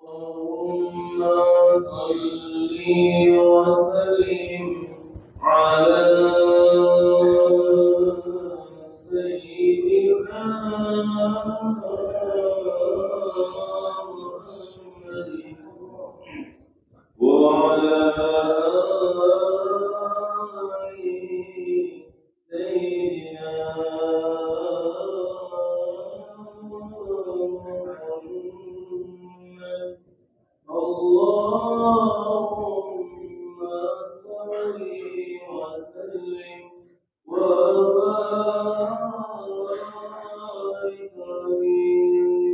اللهم صل وسلم على سيدنا محمد وعلى آل سيدنا محمد. اللهم صل وسلم وبارك عليه.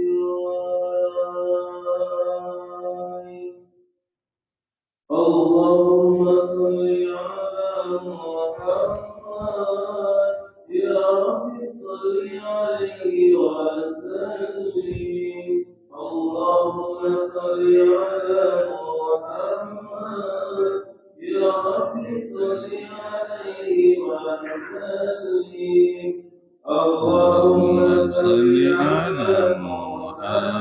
اللهم صل على محمد يا رب صل عليه وسلم. اللهم صل على محمد يا رب صل عليه وسلم. اللهم صل على محمد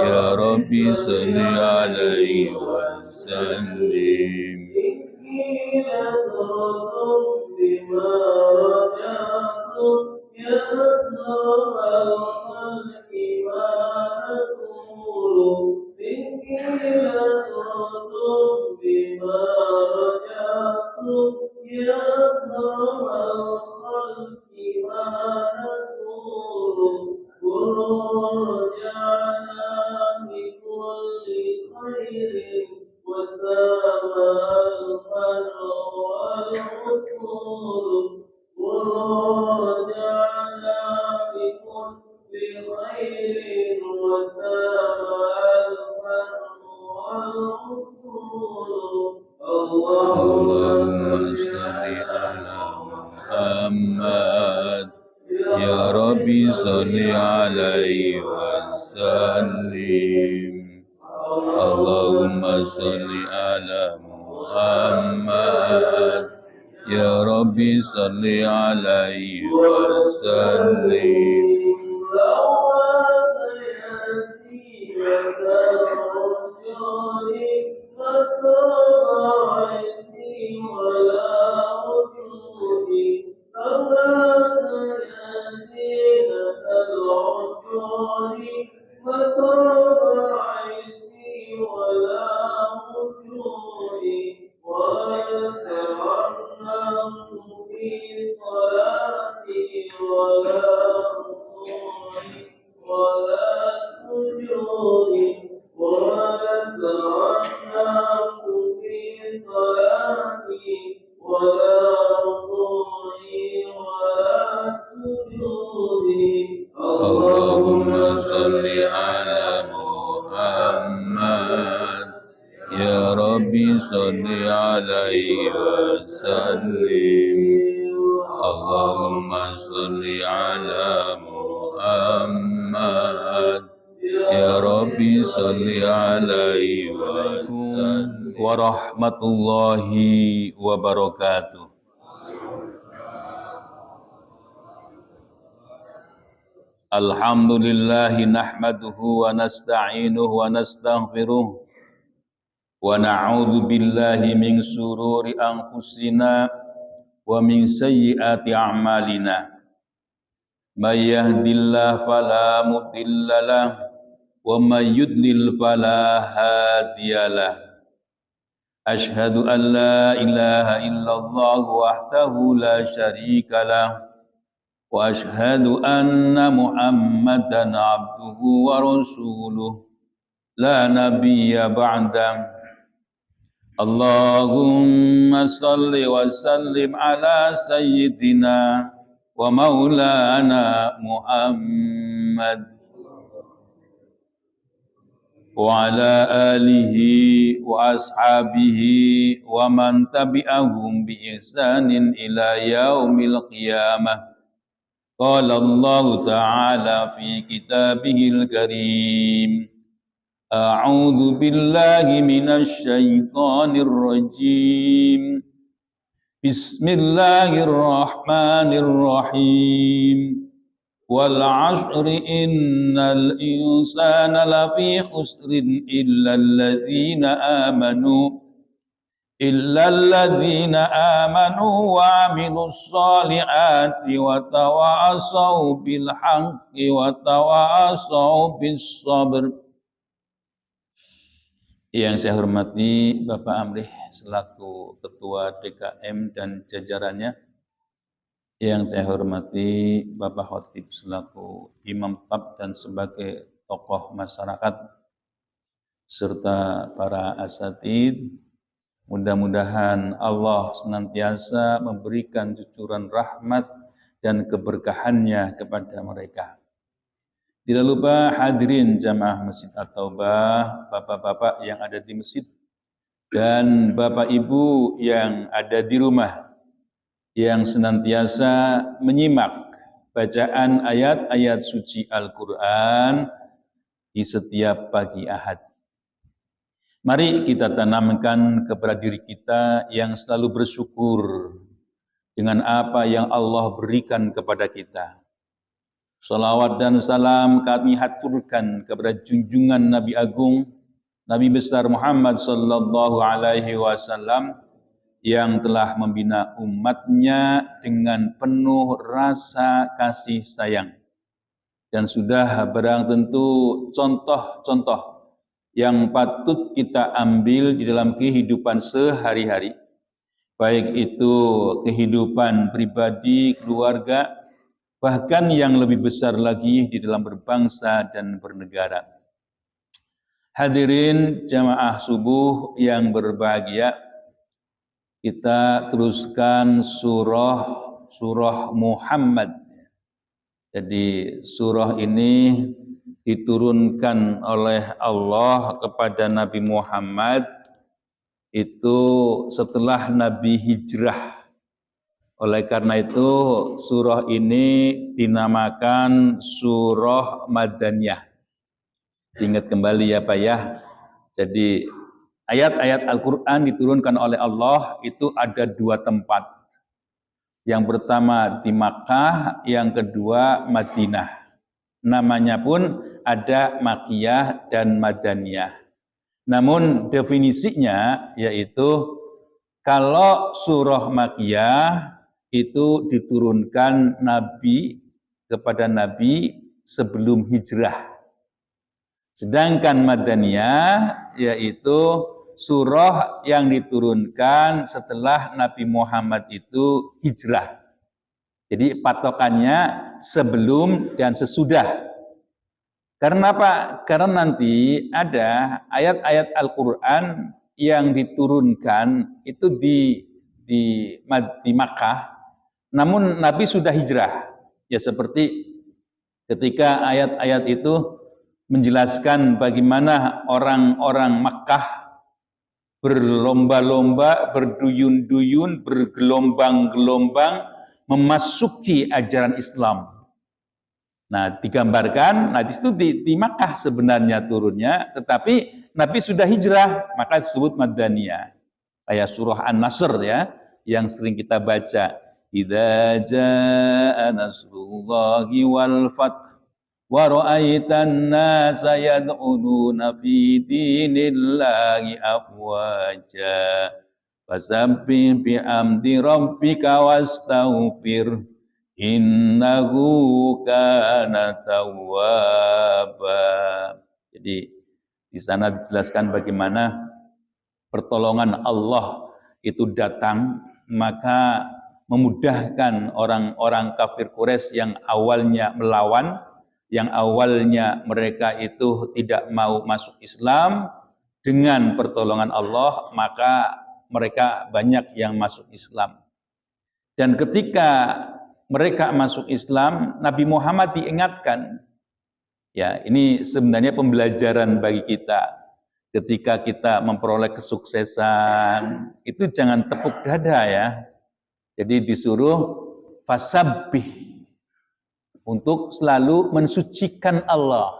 يا ربي صل عليه وسلم. اللهم صل على محمد يا ربي صل عليه وسلم. اللهم صل على محمد يا ربي صل عليه وسلم. اللهم صل على محمد يا ربي صل عليه وسلم. اللهم صل على محمد يا ربي صل عليه وسلم. اللهم صل على محمد يا ربي صل عليه وسلم. Warahmatullahi wabarakatuh. Alhamdulillahi nahmaduhu wa nasta'inuhu wa nastaghfiruh wa na'udzu billahi min sururi anfusina wa min sayyiati a'malina. May yahdihillahu fala mudhillalah wa may yudlil fala hadiyalah. Ashhadu an la ilaha illallah wahdahu la syarikalah wa ashhadu anna Muhammadan abduhu wa rasuluh la nabiyya ba'da. Allahumma salli wa sallim ala sayyidina wa maulana Muhammad wa ala alihi wa ashabihi wa man tabi'ahum bi ihsanin ila yaumil qiyamah. Qala Allah Ta'ala fi kitabihil karim A'udzu billahi minasy syaithanir rajim. Bismillahirrahmanirrahim. Wal 'ashri innal insana lafi khusrin إلا الذين آمنوا وعملوا الصالحات وتواصوا بالحق وتواصوا بالصبر. Yang saya hormati Bapak Amrih selaku Ketua DKM dan jajarannya, yang saya hormati Bapak Khotib selaku Imam Tab dan sebagai tokoh masyarakat, serta para asatid. Mudah-mudahan Allah senantiasa memberikan cucuran rahmat dan keberkahannya kepada mereka. Tidak lupa hadirin jamaah Masjid At-Taubah, bapak-bapak yang ada di masjid, dan bapak ibu yang ada di rumah, yang senantiasa menyimak bacaan ayat-ayat suci Al-Quran di setiap pagi Ahad. Mari kita tanamkan kepada diri kita yang selalu bersyukur dengan apa yang Allah berikan kepada kita. Salawat dan salam kami haturkan kepada junjungan Nabi Agung, Nabi besar Muhammad sallallahu alaihi wasallam yang telah membina umatnya dengan penuh rasa kasih sayang. Dan sudah barang tentu contoh-contoh yang patut kita ambil di dalam kehidupan sehari-hari, baik itu kehidupan pribadi, keluarga, bahkan yang lebih besar lagi di dalam berbangsa dan bernegara. Hadirin jamaah subuh yang berbahagia, kita teruskan surah Muhammad. Jadi surah ini diturunkan oleh Allah kepada Nabi Muhammad itu setelah Nabi hijrah. Oleh karena itu surah ini dinamakan surah Madaniyah. Ingat kembali ya Pak ya. Jadi ayat-ayat Al-Quran diturunkan oleh Allah itu ada dua tempat. Yang pertama di Makkah, yang kedua Madinah. Namanya pun ada Makkiyah dan Madaniyah. Namun definisinya yaitu kalau surah Makkiyah itu diturunkan Nabi kepada Nabi sebelum hijrah. Sedangkan Madaniyah yaitu surah yang diturunkan setelah Nabi Muhammad itu hijrah. Jadi patokannya sebelum dan sesudah. Karena apa? Karena nanti ada ayat-ayat Al-Quran yang diturunkan itu di Makkah, namun Nabi sudah hijrah. Ya seperti ketika ayat-ayat itu menjelaskan bagaimana orang-orang Makkah berlomba-lomba, berduyun-duyun, bergelombang-gelombang memasuki ajaran Islam. Nah, digambarkan, nah itu di Makkah sebenarnya turunnya, tetapi Nabi sudah hijrah, maka disebut Madaniyah. Kayak surah An-Nasr ya, yang sering kita baca. Idza jaa nasrullahi wal fath wa ra'aitan nasa yad'ununa fi dinillahi afwaja fasabbih bihamdi rabbika wastaghfir innahu kana tawwaba. Jadi di sana dijelaskan bagaimana pertolongan Allah itu datang, maka memudahkan orang-orang kafir Quraisy yang awalnya melawan, yang awalnya mereka itu tidak mau masuk Islam. Dengan pertolongan Allah maka mereka banyak yang masuk Islam. Dan ketika mereka masuk Islam, Nabi Muhammad diingatkan. Ya, ini sebenarnya pembelajaran bagi kita. Ketika kita memperoleh kesuksesan, itu jangan tepuk dada ya. Jadi disuruh fasabbih, untuk selalu mensucikan Allah.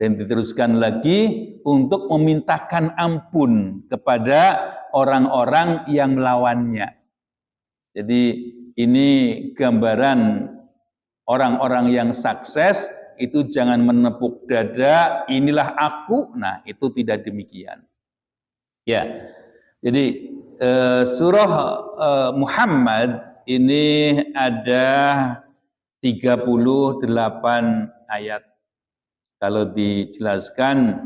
Dan diteruskan lagi untuk memintakan ampun kepada orang-orang yang melawannya. Jadi ini gambaran orang-orang yang sukses itu jangan menepuk dada, inilah aku. Nah, itu tidak demikian. Ya. Jadi surah Muhammad ini ada 38 ayat. Kalau dijelaskan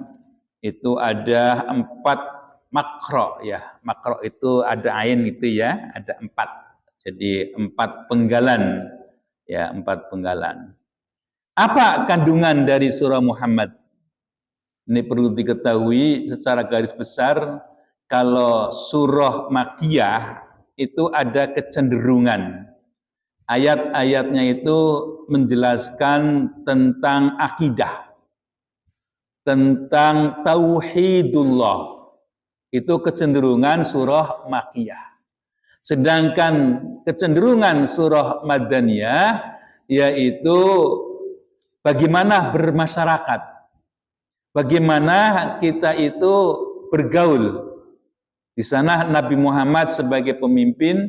itu ada 4 makro ya. Makro itu ada ain itu ya, ada 4. Jadi 4 penggalan. Ya, 4 penggalan. Apa kandungan dari surah Muhammad? Ini perlu diketahui secara garis besar, kalau surah Makkiyah itu ada kecenderungan. Ayat-ayatnya itu menjelaskan tentang akidah, tentang tauhidullah. Itu kecenderungan surah Makkiyah. Sedangkan kecenderungan surah Madaniyah yaitu bagaimana bermasyarakat, bagaimana kita itu bergaul. Di sana Nabi Muhammad sebagai pemimpin,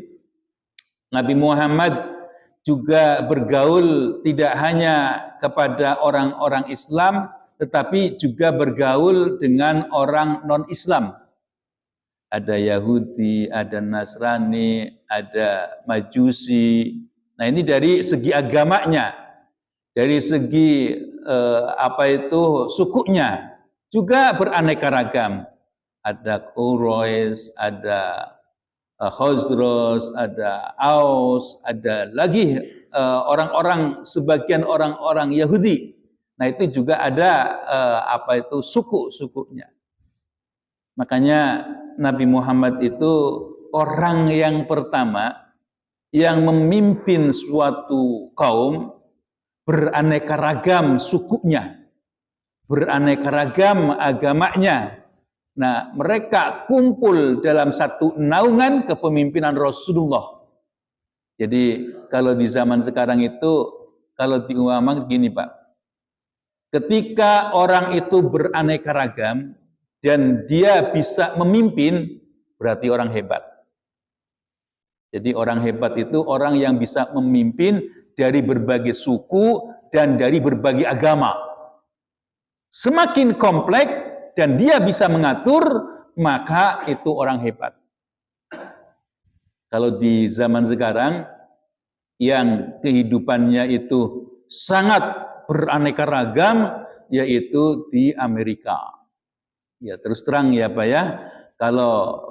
Nabi Muhammad juga bergaul tidak hanya kepada orang-orang Islam, tetapi juga bergaul dengan orang non-Islam. Ada Yahudi, ada Nasrani, ada Majusi. Nah, ini dari segi agamanya, dari segi sukunya juga beraneka ragam. Ada Quraisy, ada Khazraj, ada Aus, ada lagi orang-orang, sebagian orang-orang Yahudi. Nah, itu juga ada suku-sukunya. Makanya Nabi Muhammad itu orang yang pertama yang memimpin suatu kaum beraneka ragam sukunya, beraneka ragam agamanya. Nah, mereka kumpul dalam satu naungan kepemimpinan Rasulullah. Jadi kalau di zaman sekarang itu, kalau diumpamakan gini Pak, ketika orang itu beraneka ragam dan dia bisa memimpin, berarti orang hebat. Jadi orang hebat itu orang yang bisa memimpin dari berbagai suku dan dari berbagai agama. Semakin kompleks dan dia bisa mengatur, maka itu orang hebat. Kalau di zaman sekarang yang kehidupannya itu sangat beraneka ragam, yaitu di Amerika. Ya terus terang ya Pak ya, kalau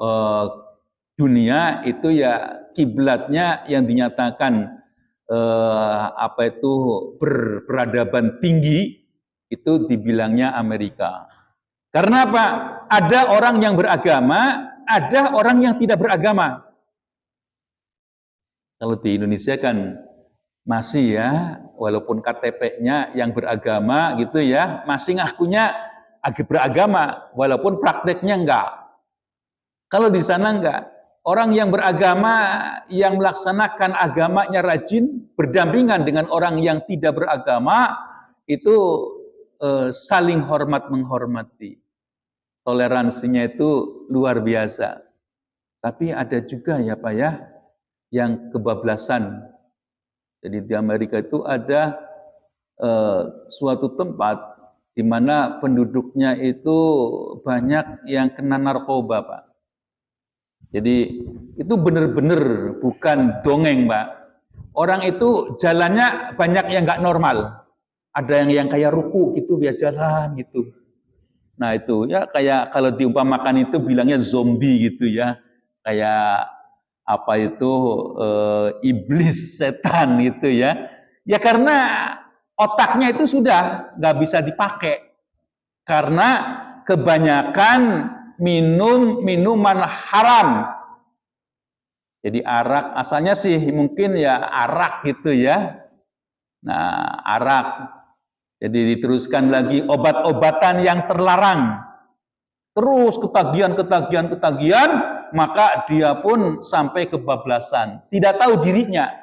dunia itu ya kiblatnya yang dinyatakan berperadaban tinggi itu dibilangnya Amerika. Karena apa? Ada orang yang beragama, ada orang yang tidak beragama. Kalau di Indonesia kan masih ya, walaupun KTP-nya yang beragama gitu ya, masih ngakunya beragama, walaupun prakteknya enggak. Kalau di sana enggak. Orang yang beragama, yang melaksanakan agamanya rajin, berdampingan dengan orang yang tidak beragama, itu saling hormat-menghormati. Toleransinya itu luar biasa. Tapi ada juga ya Pak ya, yang kebablasan. Jadi di Amerika itu ada suatu tempat di mana penduduknya itu banyak yang kena narkoba Pak. Jadi itu benar-benar bukan dongeng Pak. Orang itu jalannya banyak yang nggak normal. Ada yang kayak ruku gitu biar jalan gitu. Nah itu ya kayak kalau diumpamakan itu bilangnya zombie gitu ya. Kayak iblis, setan gitu ya. Ya karena otaknya itu sudah nggak bisa dipakai. Karena kebanyakan minum minuman haram. Jadi arak asalnya sih mungkin ya arak gitu ya. Nah arak. Jadi diteruskan lagi obat-obatan yang terlarang. Terus ketagihan, maka dia pun sampai kebablasan. Tidak tahu dirinya.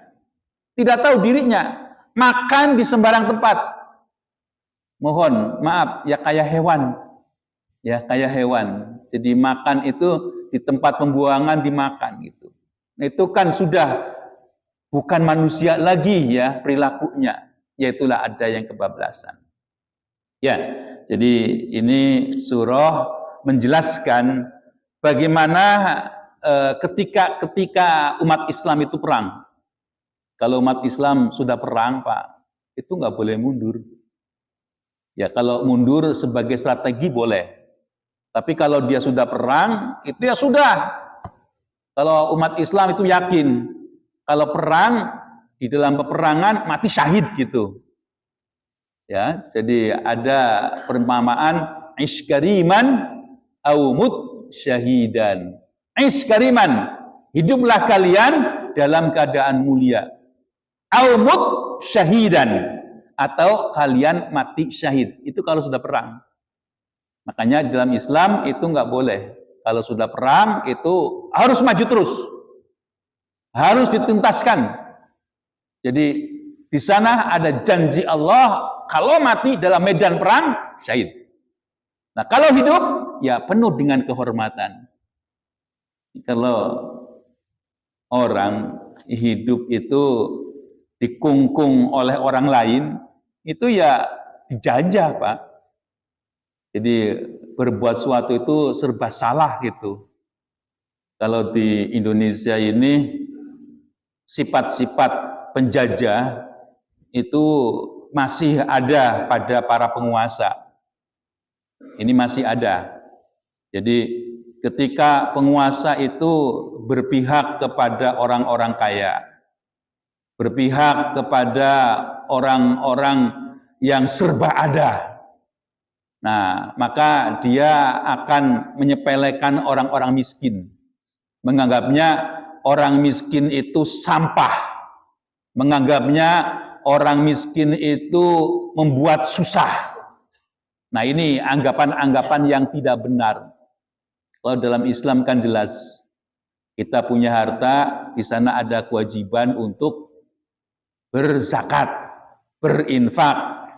Makan di sembarang tempat. Mohon maaf, ya kayak hewan. Ya kayak hewan. Jadi makan itu di tempat pembuangan dimakan gitu. Nah, itu kan sudah bukan manusia lagi ya perilakunya. Yaitulah ada yang kebablasan. Ya, jadi ini surah menjelaskan bagaimana ketika umat Islam itu perang. Kalau umat Islam sudah perang, Pak, itu nggak boleh mundur. Ya, kalau mundur sebagai strategi boleh. Tapi kalau dia sudah perang, itu ya sudah. Kalau umat Islam itu yakin, kalau perang, di dalam peperangan mati syahid gitu. Ya, jadi ada perumpamaan iskariman aumut syahidan. Iskariman, hiduplah kalian dalam keadaan mulia. Aumut syahidan, atau kalian mati syahid. Itu kalau sudah perang. Makanya dalam Islam itu nggak boleh. Kalau sudah perang itu harus maju terus. Harus dituntaskan. Jadi di sana ada janji Allah, kalau mati dalam medan perang, syahid. Nah, kalau hidup, ya penuh dengan kehormatan. Kalau orang hidup itu dikungkung oleh orang lain, itu ya dijajah, Pak. Jadi berbuat suatu itu serba salah gitu. Kalau di Indonesia ini sifat-sifat penjajah itu masih ada pada para penguasa. Ini masih ada. Jadi ketika penguasa itu berpihak kepada orang-orang kaya, berpihak kepada orang-orang yang serba ada, nah, maka dia akan menyepelekan orang-orang miskin. Menganggapnya orang miskin itu sampah. Menganggapnya orang miskin itu membuat susah. Nah, ini anggapan-anggapan yang tidak benar. Kalau dalam Islam kan jelas. Kita punya harta, di sana ada kewajiban untuk berzakat, berinfak,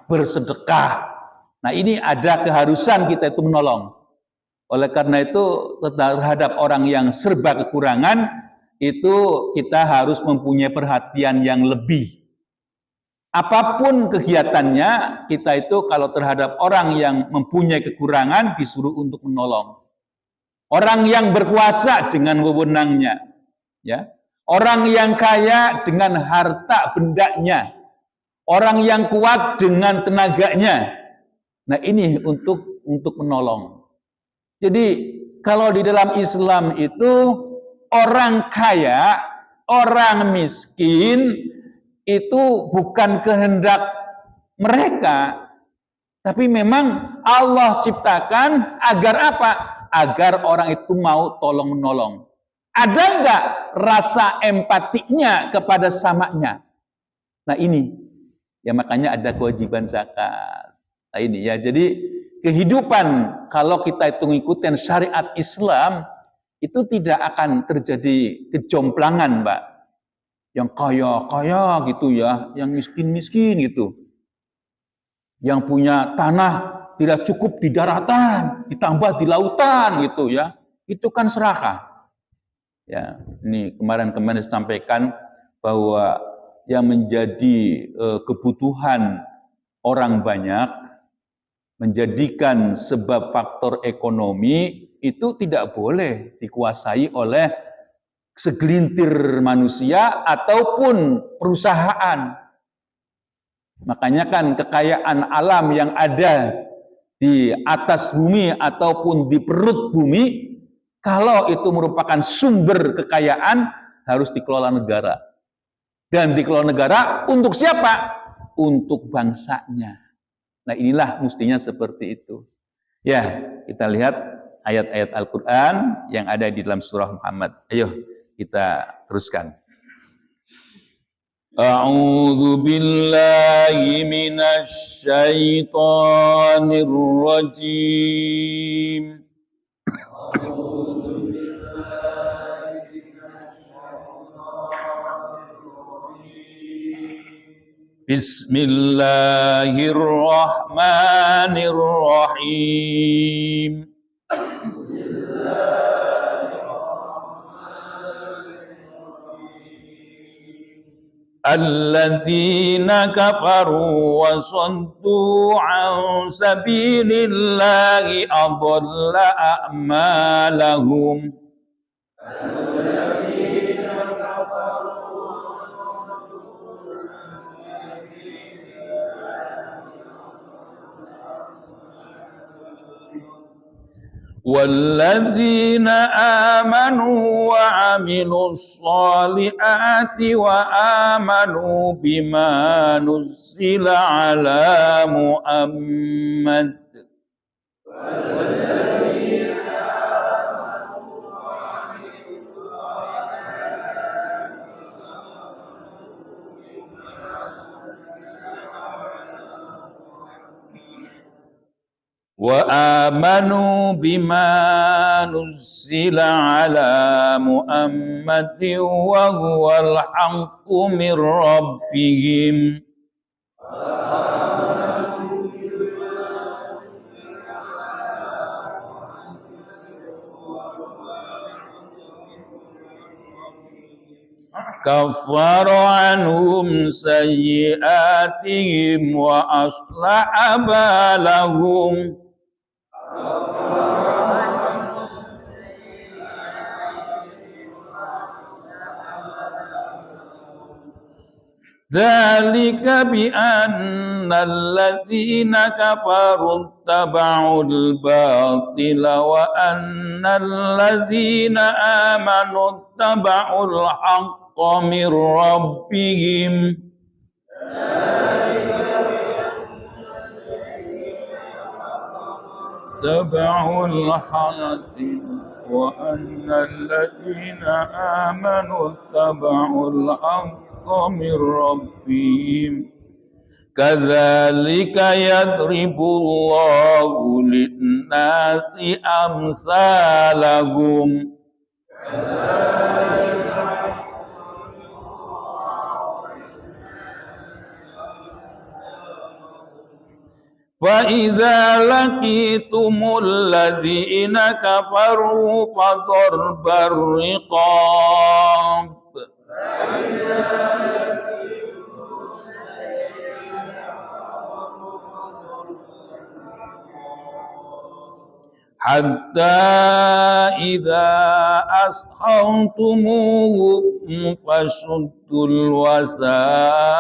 bersedekah. Nah, ini ada keharusan kita itu menolong. Oleh karena itu terhadap orang yang serba kekurangan itu kita harus mempunyai perhatian yang lebih. Apapun kegiatannya, kita itu kalau terhadap orang yang mempunyai kekurangan disuruh untuk menolong. Orang yang berkuasa dengan wewenangnya, ya. Orang yang kaya dengan harta bendanya. Orang yang kuat dengan tenaganya. Nah, ini untuk menolong. Jadi kalau di dalam Islam itu orang kaya, orang miskin itu bukan kehendak mereka, tapi memang Allah ciptakan agar apa? Agar orang itu mau tolong menolong. Ada enggak rasa empatinya kepada samanya? Nah, ini ya, makanya ada kewajiban zakat. Nah, ini ya, jadi kehidupan kalau kita itu ngikutin syariat Islam itu tidak akan terjadi kejomplangan, Mbak. Yang kaya-kaya gitu ya, yang miskin-miskin gitu. Yang punya tanah tidak cukup di daratan, ditambah di lautan gitu ya. Itu kan serakah. Ya, ini kemarin disampaikan bahwa yang menjadi kebutuhan orang banyak, menjadikan sebab faktor ekonomi itu tidak boleh dikuasai oleh segelintir manusia ataupun perusahaan. Makanya kan kekayaan alam yang ada di atas bumi ataupun di perut bumi, kalau itu merupakan sumber kekayaan, harus dikelola negara. Dan dikelola negara untuk siapa? Untuk bangsanya. Nah, inilah mestinya seperti itu. Ya, kita lihat ayat-ayat Al-Quran yang ada di dalam surah Muhammad. Ayo, kita teruskan. A'udzu billahi minasy syaithanir rajim. Bismillahirrahmanirrahim. Alladzina kafaru wa saddu an sabilillahi adalla a'malahum. والذين آمنوا وعملوا الصالحات وآمنوا بما نزل على محمد وآمنوا بما نزل على محمد وهو الحق من ربهم كفر عنهم سيئاتهم وأصلح بالهم ذلك بأن الذين كفروا اتبعوا الباطل وأن الذين آمنوا اتبعوا الحق من ربهم اتبعوا الحق وأن الذين آمنوا اتبعوا الحق من ربهم كذلك يضرب الله للناس أمثالهم فإذا لقيتم الذين كفروا فضرب الرقاب حتى إذا أسخنتموهم فشدوا الوثاق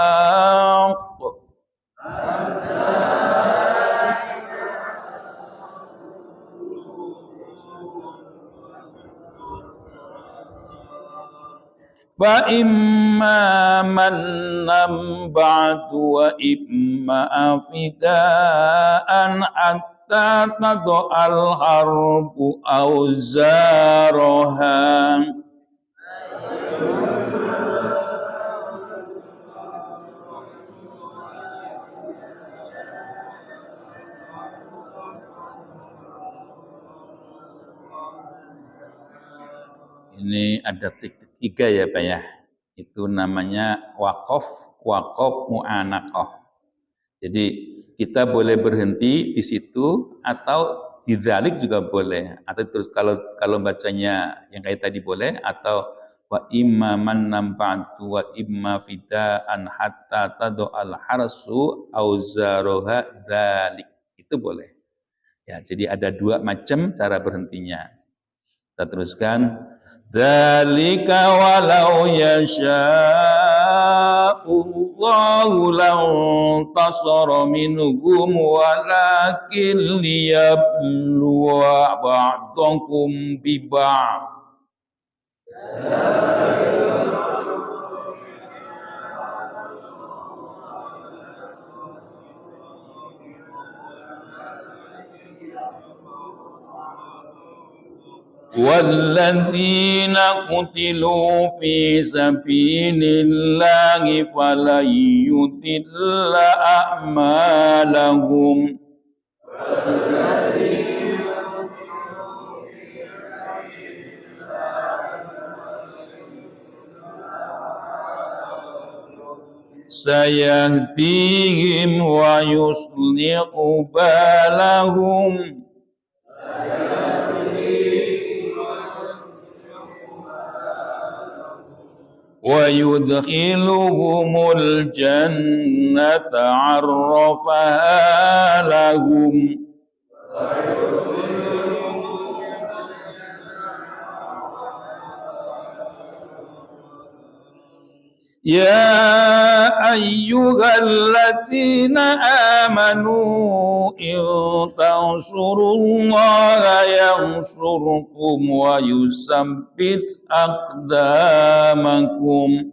فإما منا بعد وإما فداء حتى تضع الحرب أوزارها Ini ada tiga ya Pak ya. Itu namanya wakaf mu'anaqah. Jadi kita boleh berhenti di situ atau di dzalik juga boleh. Atau terus kalau bacanya yang kayak tadi boleh atau wa imma man nampa'tu wa imma fida'an hatta tadu'al harsu auzaroha dzalik. Itu boleh. Ya, jadi ada dua macam cara berhentinya. Kita teruskan. Dzalika walau yasha'ullahu lantasara minhum walakin liyabluwa ba'dakum bi ba'd. وَالَّذِينَ قُتِلُوا فِي سَبِيلِ اللَّهِ فَلَن يُضِلَّ أَعْمَالَهُمْ sayahdihim wa yuslihu balahum wa yudkhiluhumul jannata 'arrafaha lahum. Ya ayyuhalladzina amanu in tansurullaha yansurkum wa yusabbit aqdamakum.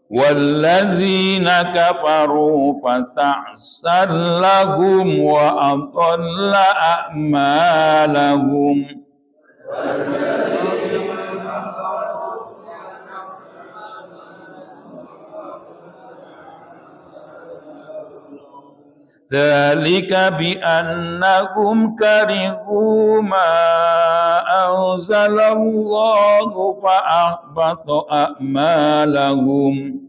Walladzina kafaru fata'sal lahum wa adalla a'malahum. Dzalika bi annahum karihu ma anzalallahu fa ahbata a'malahum.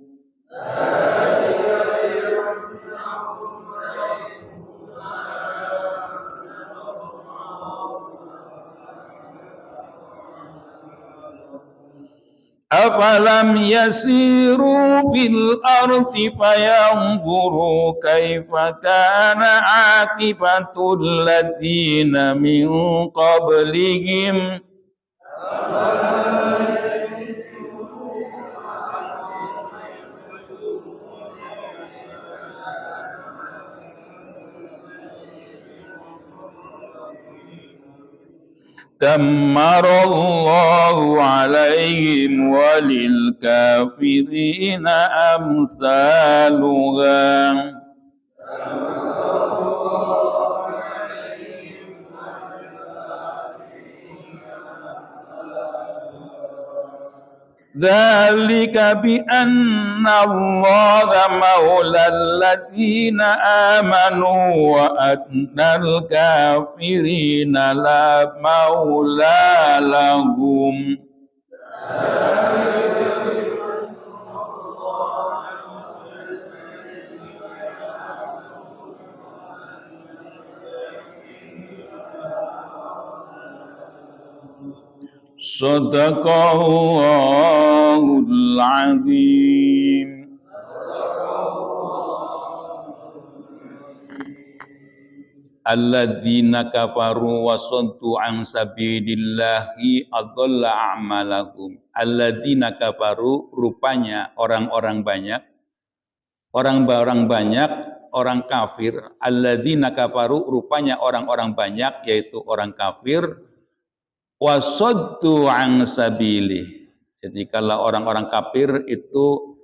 Afalam yasiru fil ardi fayanzuru kaifa kana aqibatul ladzina min qablihim. Dammarallahu alaihim walil kafirina amsaluha. Dzalika bi anna Allaha maulal ladzina amanu wa annal kafirina la maula lahum. Sadaqallahul azim. Alladzina kafaru wa saddu an sabilillahi adalla a'malahum. Alladzina kafaru rupanya orang-orang banyak, orang kafir. Alladzina kafaru rupanya orang-orang banyak yaitu orang kafir. Wasaddu an sabilih. Jadi kalau orang-orang kafir itu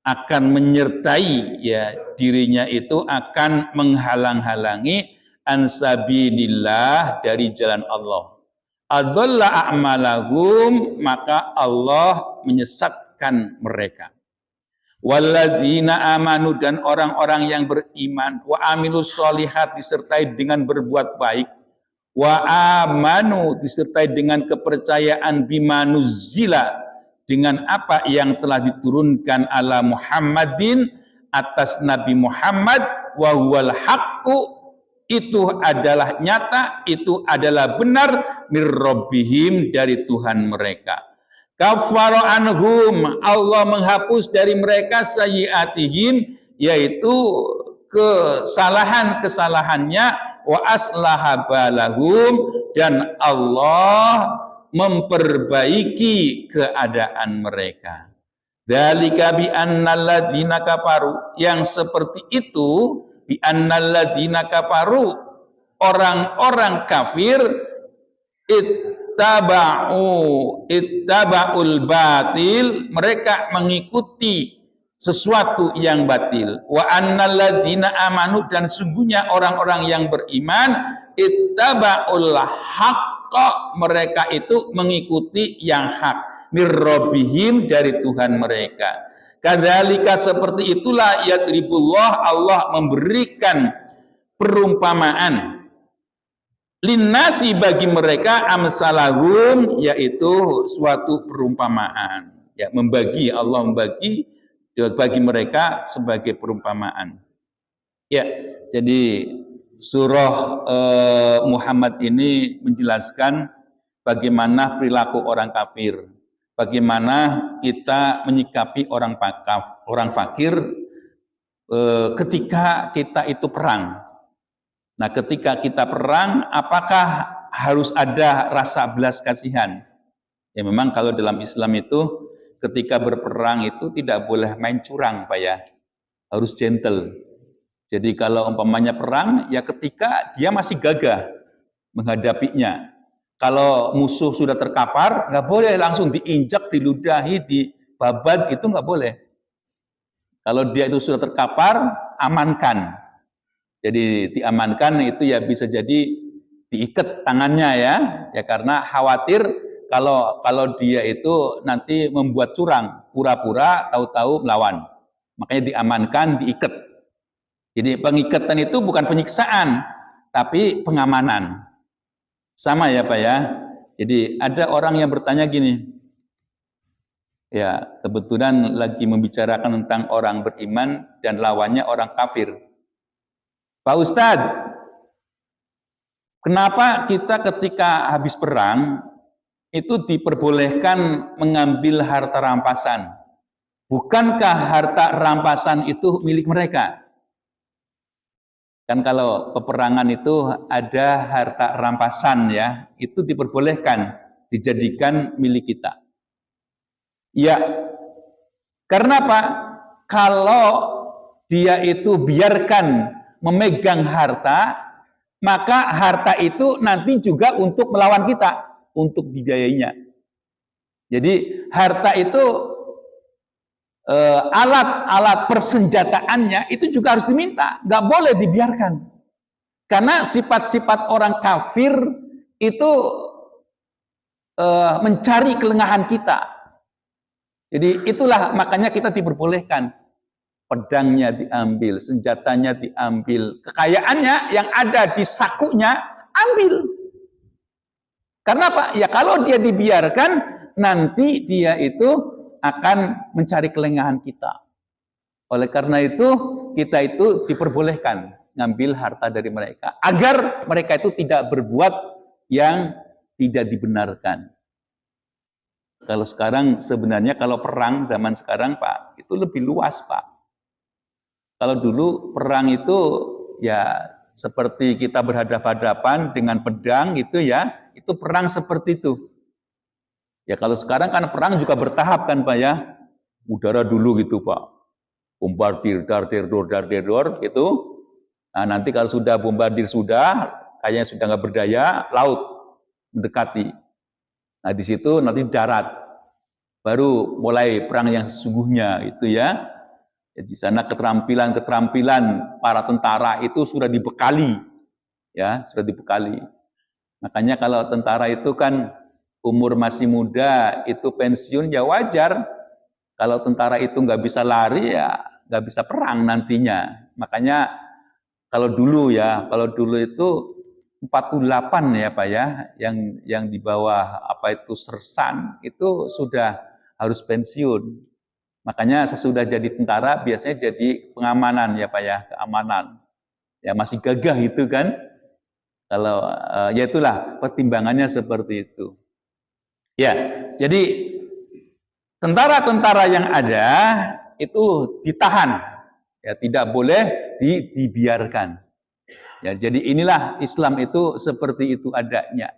akan menyertai ya dirinya itu akan menghalang-halangi an sabilillah dari jalan Allah. Adalla a'malahum, maka Allah menyesatkan mereka. Walladzina amanu, dan orang-orang yang beriman, wa amilus sholihat, disertai dengan berbuat baik, wa amanu, disertai dengan kepercayaan bimanuzzila, dengan apa yang telah diturunkan ala Muhammadin, atas Nabi Muhammad, wa huwal haqqu, itu adalah nyata, itu adalah benar, mir rabbihim, dari Tuhan mereka. Kafara anhum, Allah menghapus dari mereka sayyiatihim, yaitu kesalahan-kesalahannya, wa aslaha balahum, dan Allah memperbaiki keadaan mereka. Dzalika bi annal ladzina kafaru, yang seperti itu, bi annal ladzina kafaru, orang-orang kafir, ittaba'ul batil, mereka mengikuti sesuatu yang batil. Wa annal ladzina amanu, dan sungguhnya orang-orang yang beriman, ittaba'ul haqqa, mereka itu mengikuti yang hak, mir rabbihim, dari Tuhan mereka. Kadzalika seperti itulah yadribullah, Allah memberikan perumpamaan linnasi bagi mereka amsalahum, yaitu suatu perumpamaan. Ya, Allah membagi bagi mereka sebagai perumpamaan. Ya, jadi surah Muhammad ini menjelaskan bagaimana perilaku orang kafir, bagaimana kita menyikapi orang fakir ketika kita itu perang. Nah, ketika kita perang, apakah harus ada rasa belas kasihan? Ya, memang kalau dalam Islam itu ketika berperang itu tidak boleh main curang, Pak ya. Harus gentle. Jadi kalau umpamanya perang, ya ketika dia masih gagah menghadapinya. Kalau musuh sudah terkapar, nggak boleh langsung diinjak, diludahi, dibabat, itu nggak boleh. Kalau dia itu sudah terkapar, amankan. Jadi diamankan itu ya bisa jadi diikat tangannya ya karena khawatir kalau dia itu nanti membuat curang, pura-pura tahu-tahu melawan. Makanya diamankan, diikat. Jadi pengikatan itu bukan penyiksaan, tapi pengamanan. Sama ya Pak ya. Jadi ada orang yang bertanya gini, ya kebetulan lagi membicarakan tentang orang beriman dan lawannya orang kafir. Pak Ustadz, kenapa kita ketika habis perang itu diperbolehkan mengambil harta rampasan? Bukankah harta rampasan itu milik mereka? Kan kalau peperangan itu ada harta rampasan ya, itu diperbolehkan dijadikan milik kita. Ya, karena apa? Kalau dia itu biarkan memegang harta, maka harta itu nanti juga untuk melawan kita, untuk biayainya. Jadi harta itu alat-alat persenjataannya itu juga harus diminta, nggak boleh dibiarkan. Karena sifat-sifat orang kafir itu mencari kelengahan kita. Jadi itulah makanya kita diperbolehkan. Pedangnya diambil, senjatanya diambil, kekayaannya yang ada di sakunya ambil. Karena apa? Ya kalau dia dibiarkan, nanti dia itu akan mencari kelengahan kita. Oleh karena itu, kita itu diperbolehkan ngambil harta dari mereka, agar mereka itu tidak berbuat yang tidak dibenarkan. Kalau sekarang sebenarnya kalau perang zaman sekarang Pak, itu lebih luas Pak. Kalau dulu perang itu ya seperti kita berhadapan-hadapan dengan pedang gitu ya, itu perang seperti itu. Ya kalau sekarang kan perang juga bertahap kan Pak ya, udara dulu gitu Pak, bombardir, dardir, gitu. Nah nanti kalau sudah bombardir kayaknya sudah nggak berdaya, laut mendekati. Nah di situ nanti darat, baru mulai perang yang sesungguhnya itu ya. Di sana keterampilan para tentara itu sudah dibekali, ya sudah dibekali. Makanya kalau tentara itu kan umur masih muda, itu pensiun ya wajar. Kalau tentara itu nggak bisa lari ya nggak bisa perang nantinya. Makanya kalau dulu itu 48 ya Pak ya, yang di bawah apa itu sersan itu sudah harus pensiun. Makanya sesudah jadi tentara biasanya jadi pengamanan ya Pak ya, keamanan. Ya masih gagah itu kan. Kalau ya itulah pertimbangannya seperti itu. Ya, jadi tentara-tentara yang ada itu ditahan. Ya tidak boleh dibiarkan. Ya, jadi inilah Islam itu seperti itu adanya.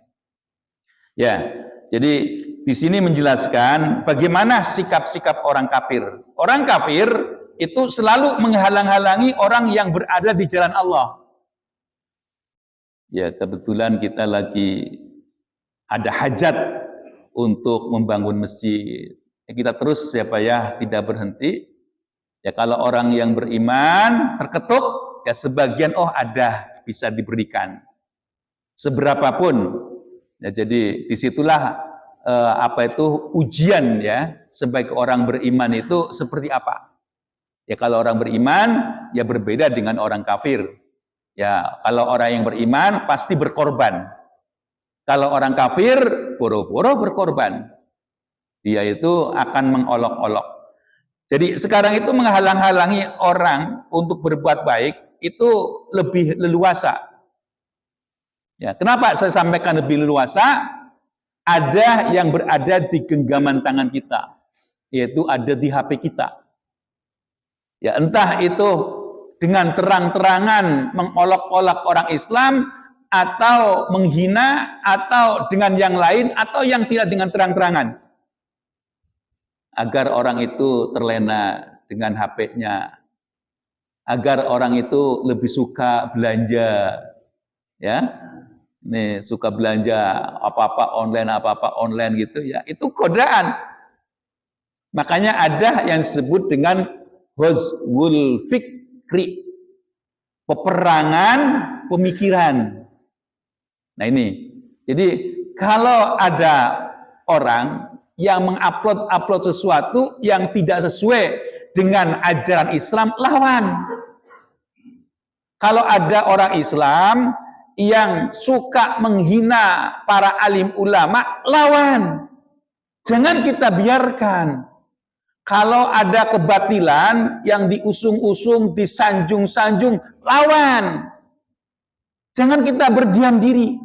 Ya, jadi di sini menjelaskan bagaimana sikap-sikap orang kafir. Orang kafir itu selalu menghalang-halangi orang yang berada di jalan Allah. Ya, kebetulan kita lagi ada hajat untuk membangun masjid. Ya, kita terus ya Pak ya, tidak berhenti. Ya kalau orang yang beriman terketuk, ya sebagian ada bisa diberikan. Seberapapun. Ya, jadi disitulah ujian ya sebagai orang beriman itu seperti apa. Ya kalau orang beriman ya berbeda dengan orang kafir. Ya kalau orang yang beriman pasti berkorban. Kalau orang kafir boro-boro berkorban. Dia itu akan mengolok-olok. Jadi sekarang itu menghalang-halangi orang untuk berbuat baik itu lebih leluasa. Ya, kenapa saya sampaikan lebih leluasa? Ada yang berada di genggaman tangan kita, yaitu ada di HP kita. Ya, entah itu dengan terang-terangan mengolok-olok orang Islam, atau menghina, atau dengan yang lain, atau yang tidak dengan terang-terangan. Agar orang itu terlena dengan HP-nya, agar orang itu lebih suka belanja, ya, nih suka belanja apa-apa online gitu ya, itu godaan. Makanya ada yang disebut dengan ghazwul fikri, peperangan pemikiran. Nah ini, jadi kalau ada orang yang mengupload sesuatu yang tidak sesuai dengan ajaran Islam, lawan. Kalau ada orang Islam yang suka menghina para alim ulama, lawan. Jangan kita biarkan. Kalau ada kebatilan yang diusung-usung, disanjung-sanjung, lawan. Jangan kita berdiam diri.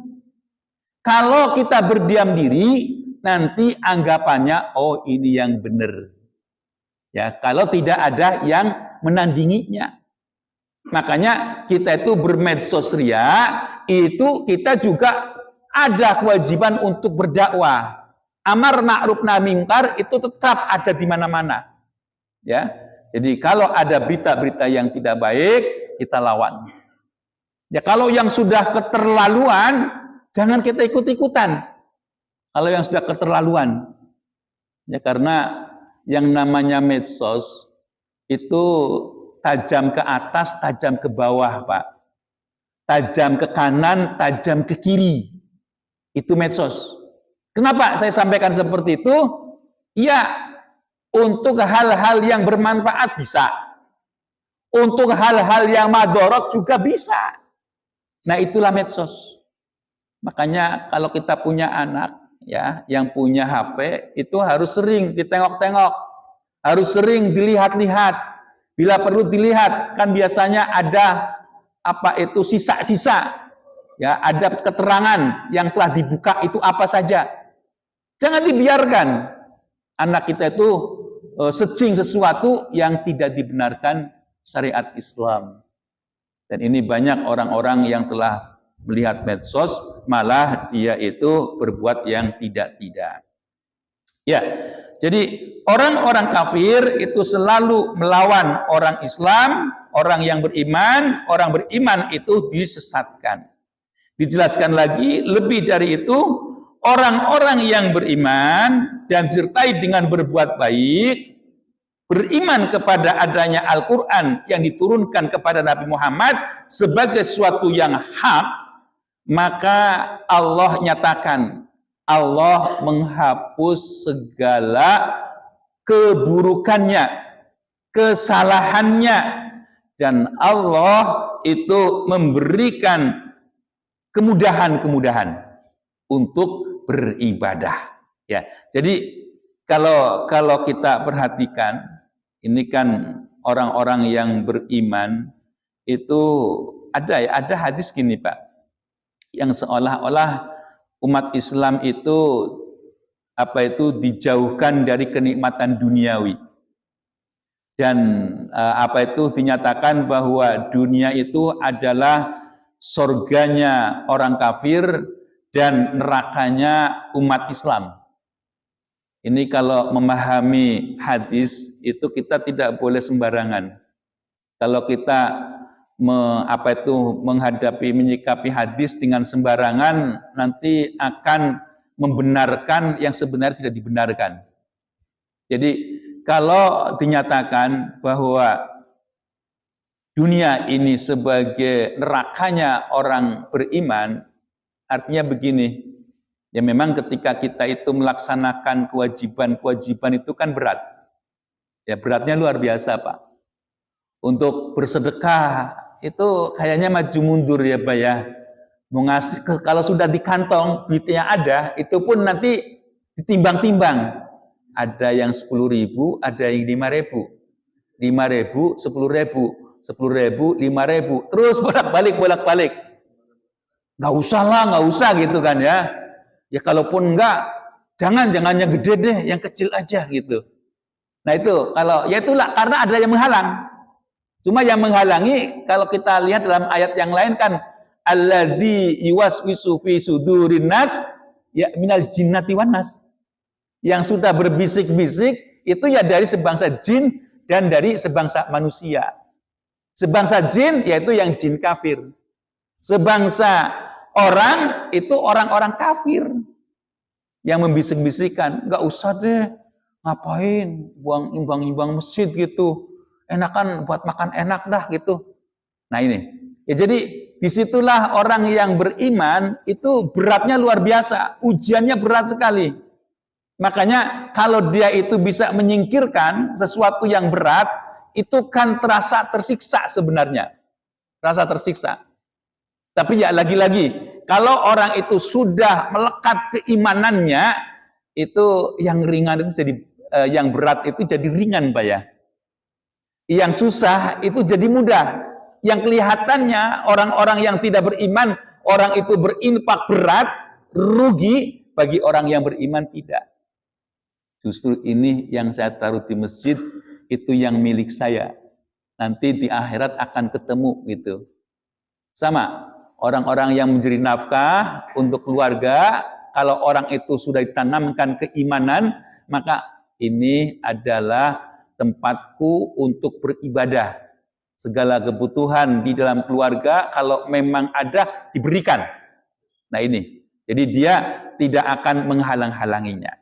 Kalau kita berdiam diri, nanti anggapannya, oh ini yang benar. Ya, kalau tidak ada yang menandinginya. Makanya kita itu bermedsos ria, itu kita juga ada kewajiban untuk berdakwah. Amar ma'ruf nahi mungkar itu tetap ada di mana-mana. Ya. Jadi kalau ada berita-berita yang tidak baik, kita lawan. Ya kalau yang sudah keterlaluan, jangan kita ikut-ikutan. Kalau yang sudah keterlaluan. Ya karena yang namanya medsos itu tajam ke atas, tajam ke bawah, Pak. Tajam ke kanan, tajam ke kiri. Itu medsos. Kenapa saya sampaikan seperti itu? Ya, untuk hal-hal yang bermanfaat bisa. Untuk hal-hal yang madorot juga bisa. Nah, itulah medsos. Makanya kalau kita punya anak, ya, yang punya HP, itu harus sering ditengok-tengok. Harus sering dilihat-lihat. Bila perlu dilihat, kan biasanya ada sisa-sisa. Ya, ada keterangan yang telah dibuka itu apa saja. Jangan dibiarkan anak kita itu searching sesuatu yang tidak dibenarkan syariat Islam. Dan ini banyak orang-orang yang telah melihat medsos, malah dia itu berbuat yang tidak-tidak. Ya, jadi orang-orang kafir itu selalu melawan orang Islam, orang yang beriman. Orang beriman itu disesatkan. Dijelaskan lagi, lebih dari itu, orang-orang yang beriman dan disertai dengan berbuat baik, beriman kepada adanya Al-Quran yang diturunkan kepada Nabi Muhammad sebagai sesuatu yang hak, maka Allah nyatakan, Allah menghapus segala keburukannya, kesalahannya, dan Allah itu memberikan kemudahan-kemudahan untuk beribadah. Ya, jadi kalau kita perhatikan, ini kan orang-orang yang beriman itu ada hadis gini, Pak, yang seolah-olah umat Islam itu dijauhkan dari kenikmatan duniawi. Dan dinyatakan bahwa dunia itu adalah surganya orang kafir dan nerakanya umat Islam. Ini kalau memahami hadis itu kita tidak boleh sembarangan. Kalau kita menyikapi hadis dengan sembarangan, nanti akan membenarkan yang sebenarnya tidak dibenarkan. Jadi kalau dinyatakan bahwa dunia ini sebagai nerakanya orang beriman, artinya begini, Ya memang ketika kita itu melaksanakan kewajiban-kewajiban itu kan berat. Ya beratnya luar biasa Pak. Untuk bersedekah itu kayaknya maju mundur ya Pak ya. Mau ngasih, kalau sudah di kantong duitnya ada, itu pun nanti ditimbang-timbang. Ada yang 10.000, ada yang 5.000. 5.000, 10.000, 10.000, 5.000. Terus bolak-balik. Nggak usah gitu kan ya. Ya kalaupun enggak, jangan yang gede deh, yang kecil aja gitu. Nah itu, kalau ya itulah karena ada yang menghalang. Cuma yang menghalangi, kalau kita lihat dalam ayat yang lain kan, alladzi yuwaswisu fi sudurin nas ya minal jinnati wan nas. Yang sudah berbisik-bisik itu ya dari sebangsa jin dan dari sebangsa manusia. Sebangsa jin yaitu yang jin kafir. Sebangsa orang itu orang-orang kafir yang membisik-bisikan, nggak usah deh, ngapain buang nyumbang masjid gitu, enakan buat makan enak dah gitu. Nah ini, ya jadi disitulah orang yang beriman itu beratnya luar biasa, ujiannya berat sekali. Makanya kalau dia itu bisa menyingkirkan sesuatu yang berat, itu kan terasa tersiksa sebenarnya, terasa tersiksa. Tapi ya lagi-lagi, kalau orang itu sudah melekat keimanannya, itu yang ringan itu jadi, yang berat itu jadi ringan Pak ya. Yang susah itu jadi mudah. Yang kelihatannya orang-orang yang tidak beriman, orang itu berinfak berat, rugi, bagi orang yang beriman tidak. Justru ini yang saya taruh di masjid, itu yang milik saya. Nanti di akhirat akan ketemu gitu. Sama. Orang-orang yang mencari nafkah untuk keluarga, kalau orang itu sudah ditanamkan keimanan, maka ini adalah tempatku untuk beribadah. Segala kebutuhan di dalam keluarga, kalau memang ada, diberikan. Nah ini, jadi dia tidak akan menghalang-halanginya.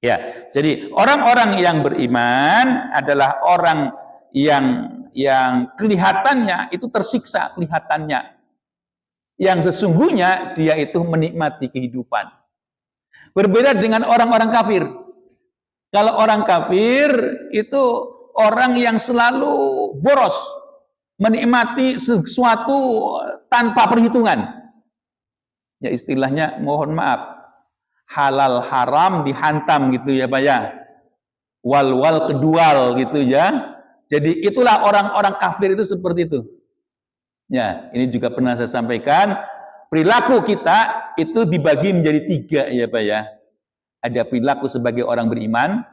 Ya, jadi orang-orang yang beriman adalah orang yang kelihatannya itu tersiksa kelihatannya. Yang sesungguhnya dia itu menikmati kehidupan. Berbeda dengan orang-orang kafir. Kalau orang kafir itu orang yang selalu boros, menikmati sesuatu tanpa perhitungan. Ya istilahnya mohon maaf, halal haram dihantam gitu ya Pak ya. Wal kedual gitu ya. Jadi itulah orang-orang kafir itu seperti itu. Ya, ini juga pernah saya sampaikan, perilaku kita itu dibagi menjadi 3 ya Pak ya. Ada perilaku sebagai orang beriman,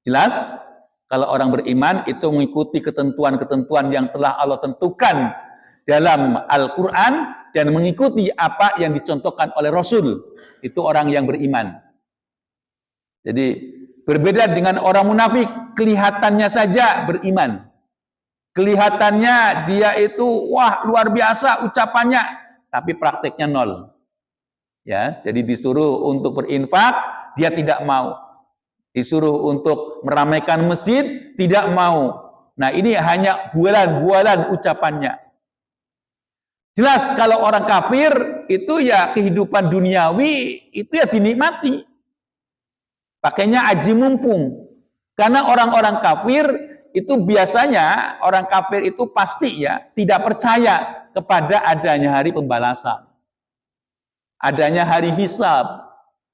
jelas. Kalau orang beriman itu mengikuti ketentuan-ketentuan yang telah Allah tentukan dalam Al-Quran dan mengikuti apa yang dicontohkan oleh Rasul. Itu orang yang beriman. Jadi berbeda dengan orang munafik, kelihatannya saja beriman. Kelihatannya dia itu wah luar biasa ucapannya, tapi prakteknya 0. Ya, jadi disuruh untuk berinfak, dia tidak mau. Disuruh untuk meramaikan masjid, tidak mau. Nah, ini hanya bualan-bualan ucapannya. Jelas kalau orang kafir itu ya kehidupan duniawi itu ya dinikmati. Pakainya aji mumpung. Karena orang-orang kafir itu biasanya orang kafir itu pasti ya tidak percaya kepada adanya hari pembalasan, adanya hari hisab,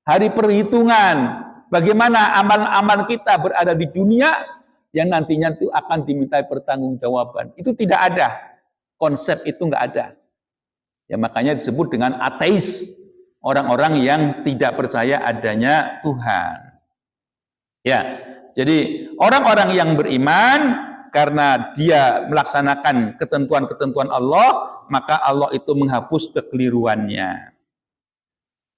hari perhitungan, bagaimana amal-amal kita berada di dunia yang nantinya itu akan dimintai pertanggungjawaban. Itu tidak ada, konsep itu nggak ada. Ya makanya disebut dengan ateis, orang-orang yang tidak percaya adanya Tuhan. Ya. Jadi orang-orang yang beriman karena dia melaksanakan ketentuan-ketentuan Allah, maka Allah itu menghapus kekeliruannya.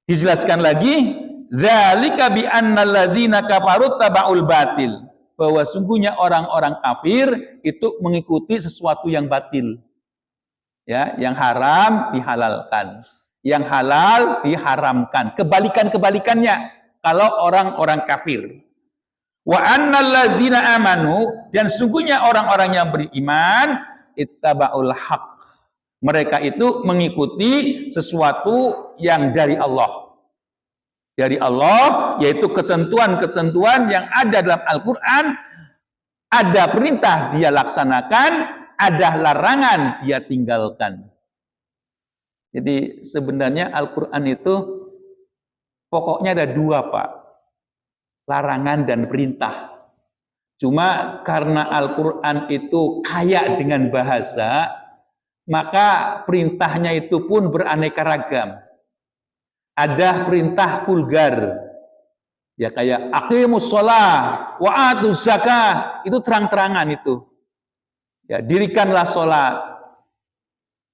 Dijelaskan lagi, dzalika bi annal ladzina kafaru taba'ul batil, bahwa sungguhnya orang-orang kafir itu mengikuti sesuatu yang batil. Ya, yang haram dihalalkan, yang halal diharamkan. Kebalikannya kalau orang-orang kafir. Wa annal ladzina amanu, dan sungguhnya orang-orang yang beriman ittaba'ul haq. Mereka itu mengikuti sesuatu yang dari Allah. dari Allah, yaitu ketentuan-ketentuan yang ada dalam Al-Quran. Ada perintah dia laksanakan, ada larangan dia tinggalkan. Jadi sebenarnya Al-Quran itu pokoknya ada dua, Pak. Larangan dan perintah. Cuma karena Al-Quran itu kaya dengan bahasa, maka perintahnya itu pun beraneka ragam. Ada perintah vulgar, ya kayak aqimus shalah wa atuz zakah, itu terang-terangan itu. Ya, dirikanlah sholat,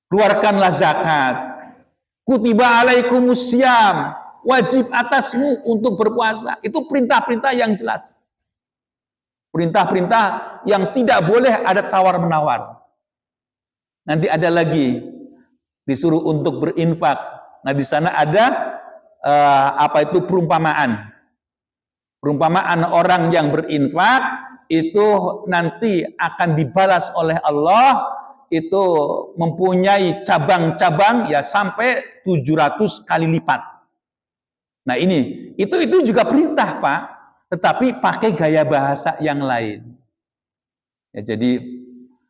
keluarkanlah zakat, kutiba alaikumus syiyam, wajib atasmu untuk berpuasa. Itu perintah-perintah yang jelas. Perintah-perintah yang tidak boleh ada tawar-menawar. Nanti ada lagi disuruh untuk berinfak. Nah, di sana ada perumpamaan. Perumpamaan orang yang berinfak itu nanti akan dibalas oleh Allah, itu mempunyai cabang-cabang ya sampai 700 kali lipat. Nah, itu juga perintah, Pak, tetapi pakai gaya bahasa yang lain. Ya, jadi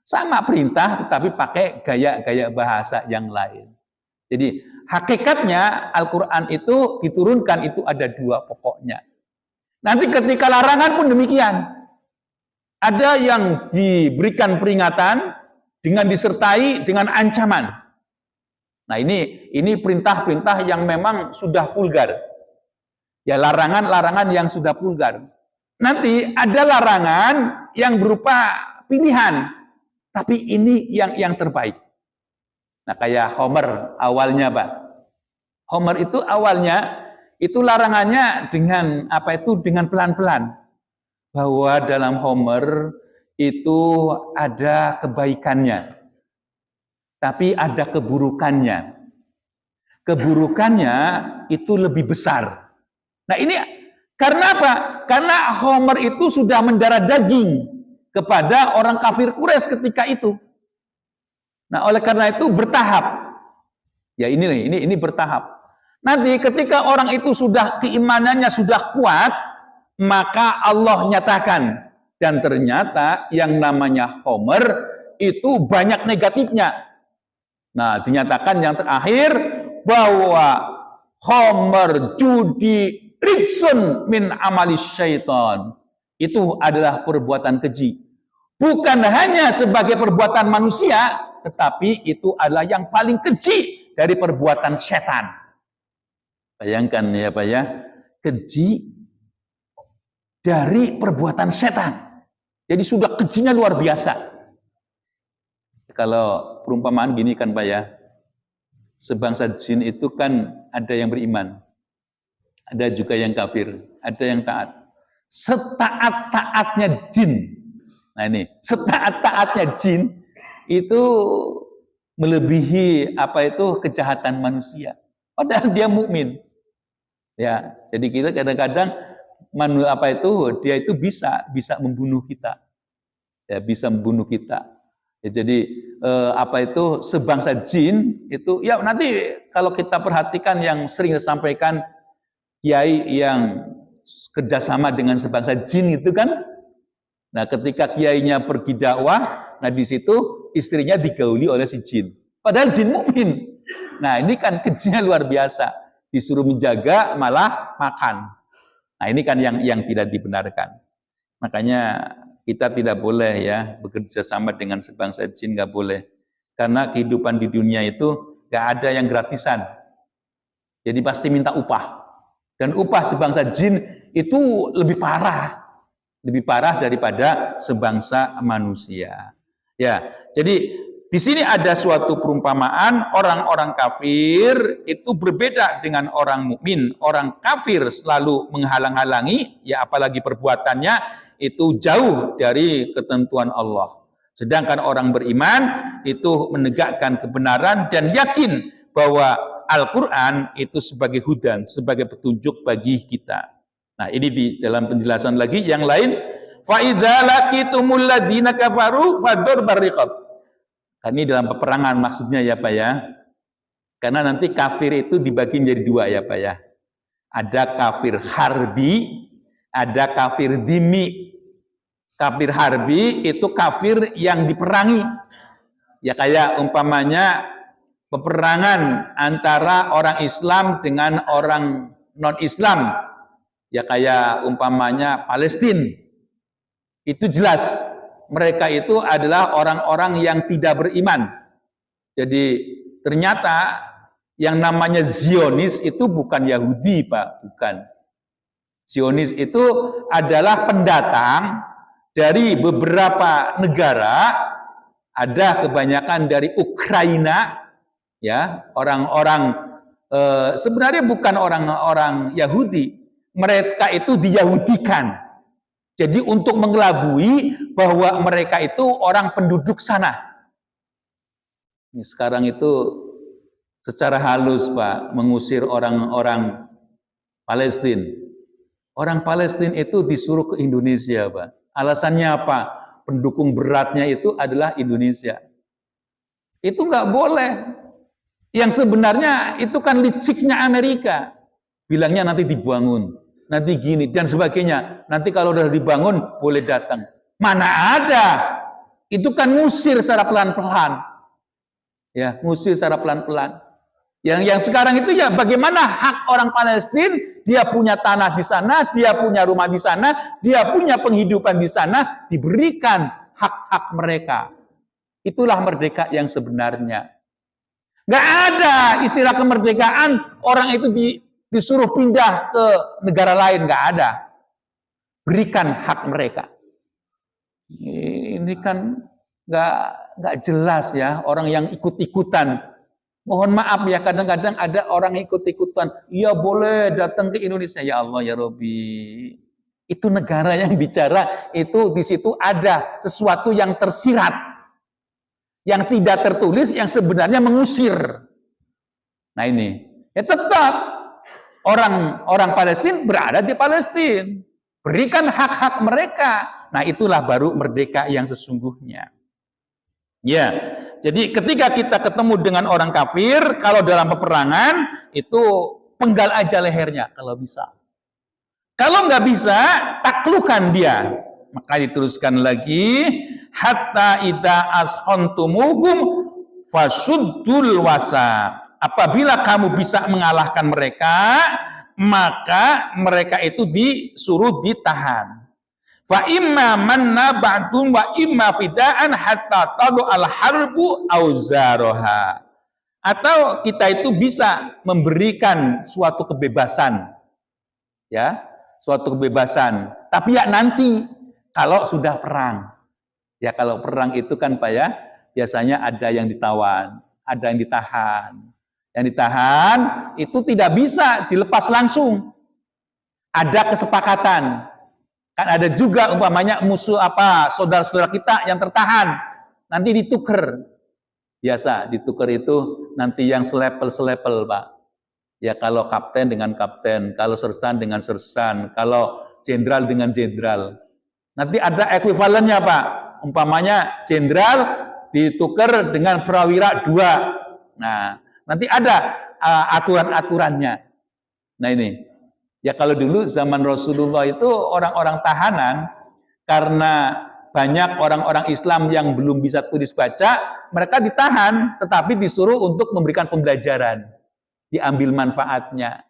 sama perintah tetapi pakai gaya-gaya bahasa yang lain. Jadi hakikatnya Al-Quran itu diturunkan itu ada dua pokoknya. Nanti ketika larangan pun demikian. Ada yang diberikan peringatan dengan disertai dengan ancaman. Nah, ini perintah-perintah yang memang sudah vulgar. Ya, larangan-larangan yang sudah vulgar. Nanti ada larangan yang berupa pilihan. Tapi ini yang terbaik. Nah, kayak Homer awalnya, Pak. Homer itu awalnya itu larangannya dengan dengan pelan-pelan. Bahwa dalam Homer itu ada kebaikannya. Tapi ada keburukannya. Keburukannya itu lebih besar. Nah, ini karena apa? Karena Homer itu sudah mendarah daging kepada orang kafir Quraisy ketika itu. Nah, oleh karena itu bertahap. Ya, ini bertahap. Nanti ketika orang itu sudah keimanannya sudah kuat, maka Allah nyatakan. Dan ternyata yang namanya Homer itu banyak negatifnya. Nah, dinyatakan yang terakhir bahwa Homer judi ritsun min amalis syaitan. Itu adalah perbuatan keji. Bukan hanya sebagai perbuatan manusia, tetapi itu adalah yang paling keji dari perbuatan setan. Bayangkan ya Pak ya, keji dari perbuatan setan. Jadi sudah kejinya luar biasa. Kalau perumpamaan gini kan Pak ya, sebangsa jin itu kan ada yang beriman, ada juga yang kafir, ada yang taat. Setaat-taatnya jin. Nah ini, setaat-taatnya jin itu melebihi kejahatan manusia. Padahal dia mukmin. Ya, jadi kita kadang-kadang dia itu bisa membunuh kita. Ya, bisa membunuh kita. Ya, jadi sebangsa jin itu ya nanti kalau kita perhatikan yang sering disampaikan kiai yang kerjasama dengan sebangsa jin itu kan, nah ketika kiainya pergi dakwah, nah di situ istrinya digauli oleh si jin, padahal jin mukmin. Nah ini kan kejinya luar biasa, disuruh menjaga malah makan. Nah ini kan yang tidak dibenarkan. Makanya kita tidak boleh ya bekerja sama dengan sebangsa jin, nggak boleh, karena kehidupan di dunia itu nggak ada yang gratisan. Jadi pasti minta upah. Dan upah sebangsa jin itu lebih parah daripada sebangsa manusia. Ya, jadi di sini ada suatu perumpamaan orang-orang kafir itu berbeda dengan orang mukmin. Orang kafir selalu menghalang-halangi, ya apalagi perbuatannya itu jauh dari ketentuan Allah. Sedangkan orang beriman itu menegakkan kebenaran dan yakin bahwa Al-Quran itu sebagai hudan, sebagai petunjuk bagi kita. Nah ini di dalam penjelasan lagi yang lain. فَإِذَا لَقِيتُمُ الَّذِينَ كَفَرُوا فَضَرْبَ الرِّقَابِ. Ini dalam peperangan maksudnya ya Pak ya. Karena nanti kafir itu dibagi menjadi dua ya Pak ya. Ada kafir harbi, ada kafir dhimmi. Kafir harbi itu kafir yang diperangi. Ya kayak umpamanya peperangan antara orang Islam dengan orang non-Islam. Ya kayak umpamanya Palestina. Itu jelas. Mereka itu adalah orang-orang yang tidak beriman. Jadi ternyata yang namanya Zionis itu bukan Yahudi, Pak, bukan. Zionis itu adalah pendatang dari beberapa negara, ada kebanyakan dari Ukraina, ya, orang-orang sebenarnya bukan orang-orang Yahudi, mereka itu diyahudikan. Jadi untuk mengelabui bahwa mereka itu orang penduduk sana. Sekarang itu secara halus, Pak, mengusir orang-orang Palestina. Orang Palestina itu disuruh ke Indonesia, Pak. Alasannya apa? Pendukung beratnya itu adalah Indonesia. Itu nggak boleh. Yang sebenarnya itu kan liciknya Amerika. Bilangnya nanti dibangun, nanti gini, dan sebagainya. Nanti kalau udah dibangun, boleh datang. Mana ada? Itu kan ngusir secara pelan-pelan. Ya, ngusir secara pelan-pelan. Yang sekarang itu ya bagaimana hak orang Palestina, dia punya tanah di sana, dia punya rumah di sana, dia punya penghidupan di sana, diberikan hak-hak mereka. Itulah merdeka yang sebenarnya. Nggak ada istilah kemerdekaan orang itu disuruh pindah ke negara lain, nggak ada. Berikan hak mereka. Ini kan nggak jelas ya, orang yang ikut-ikutan. Mohon maaf ya, kadang-kadang ada orang ikut-ikutan. Iya boleh datang ke Indonesia. Ya Allah ya Robbi. Itu negara yang bicara, itu di situ ada sesuatu yang tersirat, yang tidak tertulis, yang sebenarnya mengusir. Nah ini, ya tetap orang Palestina berada di Palestina. Berikan hak-hak mereka. Nah itulah baru merdeka yang sesungguhnya. Ya, jadi ketika kita ketemu dengan orang kafir, kalau dalam peperangan itu penggal aja lehernya kalau bisa. Kalau nggak bisa, taklukkan dia. Maka diteruskan lagi, hatta idza ashantumuhum fasuddul wasa. Apabila kamu bisa mengalahkan mereka, maka mereka itu disuruh ditahan. Fa imma manna ba'dun wa imma fidaan hatta tadu al-harbu auzaroha. Atau kita itu bisa memberikan suatu kebebasan. Ya, suatu kebebasan. Tapi ya nanti kalau sudah perang. Ya kalau perang itu kan Pak ya, biasanya ada yang ditawan, ada yang ditahan. Yang ditahan itu tidak bisa dilepas langsung. Ada kesepakatan. Kan ada juga umpamanya musuh saudara-saudara kita yang tertahan, nanti ditukar. Biasa ditukar itu nanti yang selepel-selepel, Pak. Ya kalau kapten dengan kapten, kalau sersan dengan sersan, kalau jenderal dengan jenderal. Nanti ada ekuivalennya, Pak. Umpamanya jenderal ditukar dengan prawira 2. Nah, nanti ada aturan-aturannya. Nah ini. Ya kalau dulu zaman Rasulullah itu orang-orang tahanan, karena banyak orang-orang Islam yang belum bisa tulis baca, mereka ditahan, tetapi disuruh untuk memberikan pembelajaran, diambil manfaatnya.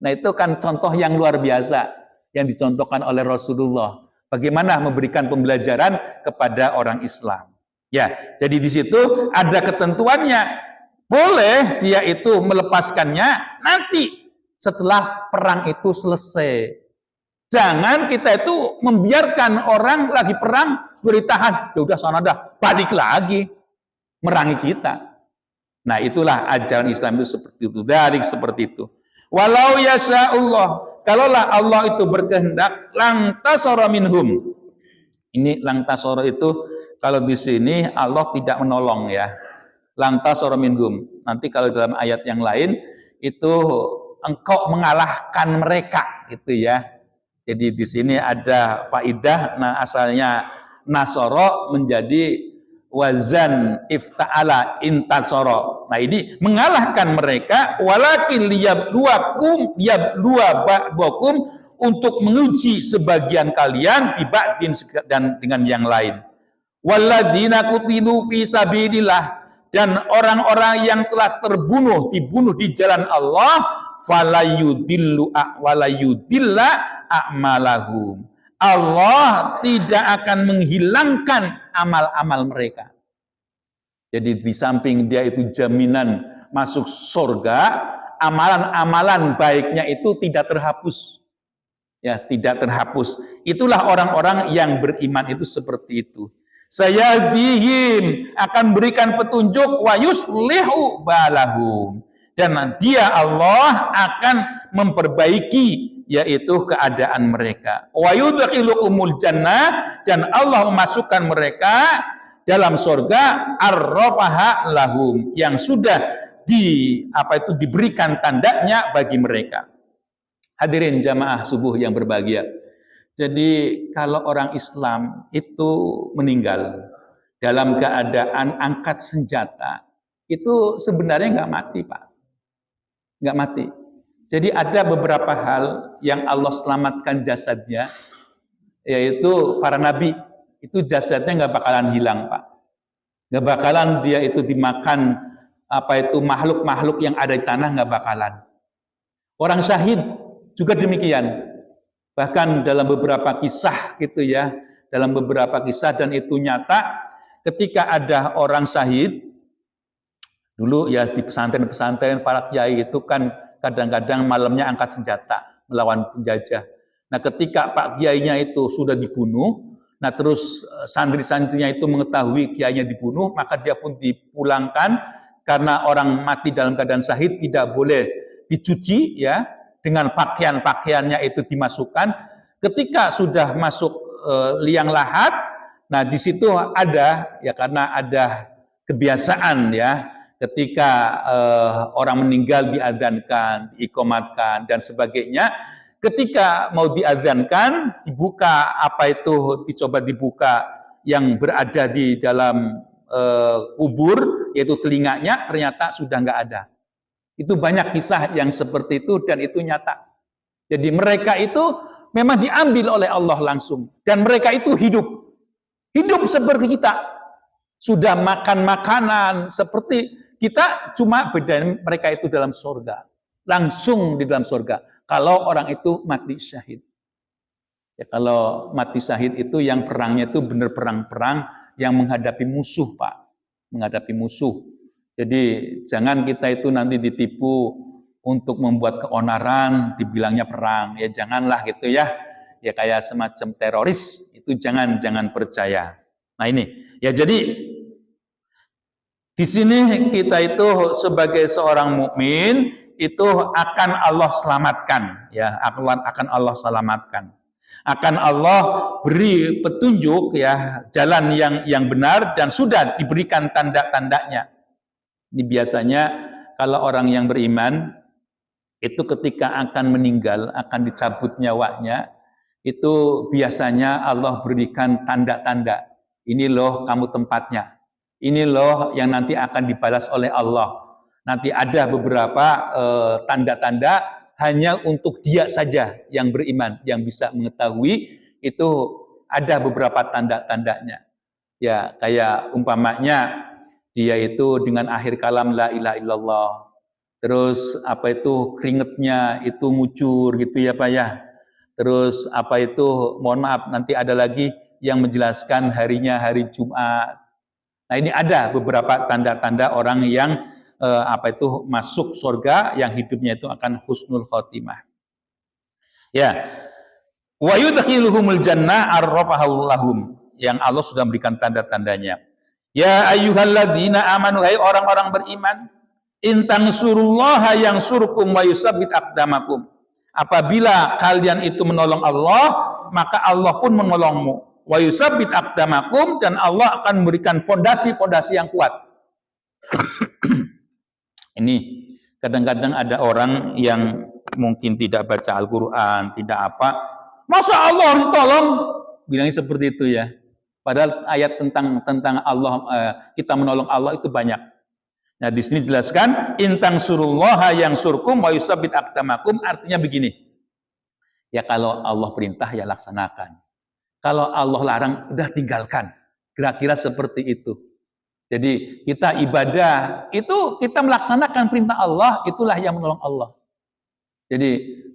Nah itu kan contoh yang luar biasa, yang dicontohkan oleh Rasulullah. Bagaimana memberikan pembelajaran kepada orang Islam. Ya, jadi di situ ada ketentuannya, boleh dia itu melepaskannya nanti setelah perang itu selesai. Jangan kita itu membiarkan orang lagi perang sudah ditahan, ya udah sana dah, balik lagi merangi kita. Nah, itulah ajaran Islam itu seperti itu, dari seperti itu. Walau yasha'ullah, kalaulah Allah itu berkehendak, lang tasara minhum. Ini lang tasara itu kalau di sini Allah tidak menolong ya. Lang tasara minhum. Nanti kalau dalam ayat yang lain itu engkau mengalahkan mereka, gitu ya. Jadi di sini ada faidah. Nah asalnya nasoro menjadi wazan ifta'ala intasara. Nah, ini mengalahkan mereka, walakin liyabluwakum ba'dakum, untuk menguji sebagian kalian biba'din, dan dengan yang lain. Walladzina qutilu fi sabilillah, dan orang-orang yang telah dibunuh di jalan Allah, walayudilla a'malahum. Allah tidak akan menghilangkan amal-amal mereka. Jadi di samping dia itu jaminan masuk surga, amalan-amalan baiknya itu tidak terhapus. Ya, tidak terhapus. Itulah orang-orang yang beriman itu seperti itu. Sayahdihim, akan berikan petunjuk, wa yuslihu balahum, dan dia Allah akan memperbaiki yaitu keadaan mereka. Wa yudkhilukumul jannah, dan Allah memasukkan mereka dalam surga arrafaha lahum, yang sudah diberikan tandanya bagi mereka. Hadirin jamaah subuh yang berbahagia. Jadi kalau orang Islam itu meninggal dalam keadaan angkat senjata, itu sebenarnya nggak mati, Pak. Nggak mati. Jadi ada beberapa hal yang Allah selamatkan jasadnya, yaitu para nabi, itu jasadnya nggak bakalan hilang, Pak. Nggak bakalan dia itu dimakan makhluk-makhluk yang ada di tanah, nggak bakalan. Orang syahid juga demikian. Bahkan dalam beberapa kisah gitu ya, dalam beberapa kisah, dan itu nyata, ketika ada orang syahid, dulu ya di pesantren-pesantren para kiai itu kan kadang-kadang malamnya angkat senjata melawan penjajah. Nah, ketika Pak Kiainya itu sudah dibunuh, nah terus santri-santrinya itu mengetahui kiainya dibunuh, maka dia pun dipulangkan, karena orang mati dalam keadaan syahid tidak boleh dicuci ya, dengan pakaian-pakaiannya itu dimasukkan. Ketika sudah masuk liang lahat, nah di situ ada ya, karena ada kebiasaan ya, ketika orang meninggal diadzankan, diiqamatkan dan sebagainya. Ketika mau diadzankan, dibuka dicoba dibuka yang berada di dalam kubur, yaitu telinganya, ternyata sudah nggak ada. Itu banyak kisah yang seperti itu, dan itu nyata. Jadi mereka itu memang diambil oleh Allah langsung, dan mereka itu hidup seperti kita, sudah makan makanan seperti kita, cuma beda mereka itu dalam surga, langsung di dalam surga. Kalau orang itu mati syahid, ya, kalau mati syahid itu yang perangnya itu benar perang yang menghadapi musuh, Pak, menghadapi musuh. Jadi jangan kita itu nanti ditipu untuk membuat keonaran, dibilangnya perang, ya janganlah gitu ya. Ya kayak semacam teroris, itu jangan percaya. Nah ini, ya jadi di sini kita itu sebagai seorang mukmin itu akan Allah selamatkan, ya akan Allah selamatkan. Akan Allah beri petunjuk ya, jalan yang benar, dan sudah diberikan tanda-tandanya. Ini biasanya kalau orang yang beriman itu ketika akan meninggal, akan dicabut nyawanya, itu biasanya Allah berikan tanda-tanda. Ini loh kamu tempatnya. Ini loh yang nanti akan dibalas oleh Allah. Nanti ada beberapa tanda-tanda hanya untuk dia saja yang beriman yang bisa mengetahui. Itu ada beberapa tanda-tandanya. Ya, kayak umpamanya dia itu dengan akhir kalam la ilaha illallah. Terus keringetnya itu ngucur gitu ya Pak ya. Terus mohon maaf, nanti ada lagi yang menjelaskan harinya hari Jumat. Nah, ini ada beberapa tanda-tanda orang yang masuk surga, yang hidupnya itu akan husnul khotimah. Ya. Wa yudkhiluhumul jannah arrafahu lahum, yang Allah sudah memberikan tanda-tandanya. Ya ayyuhalladzina amanu, hai orang-orang beriman, in tansurullaha yansurkum wa yusabbit aqdamakum. Apabila kalian itu menolong Allah, maka Allah pun menolongmu. Wa yusabbit aqdamakum, dan Allah akan memberikan pondasi-pondasi yang kuat. Ini kadang-kadang ada orang yang mungkin tidak baca Al-Quran, tidak apa. Masa Allah harus tolong? Bilangnya seperti itu ya. Padahal ayat tentang Allah, kita menolong Allah itu banyak. Nah, di sini jelaskan intang surullaha yang surkum wa yusabbit aqdamakum, artinya begini. Ya kalau Allah perintah ya laksanakan. Kalau Allah larang udah tinggalkan. Kira-kira seperti itu. Jadi kita ibadah itu kita melaksanakan perintah Allah, itulah yang menolong Allah. Jadi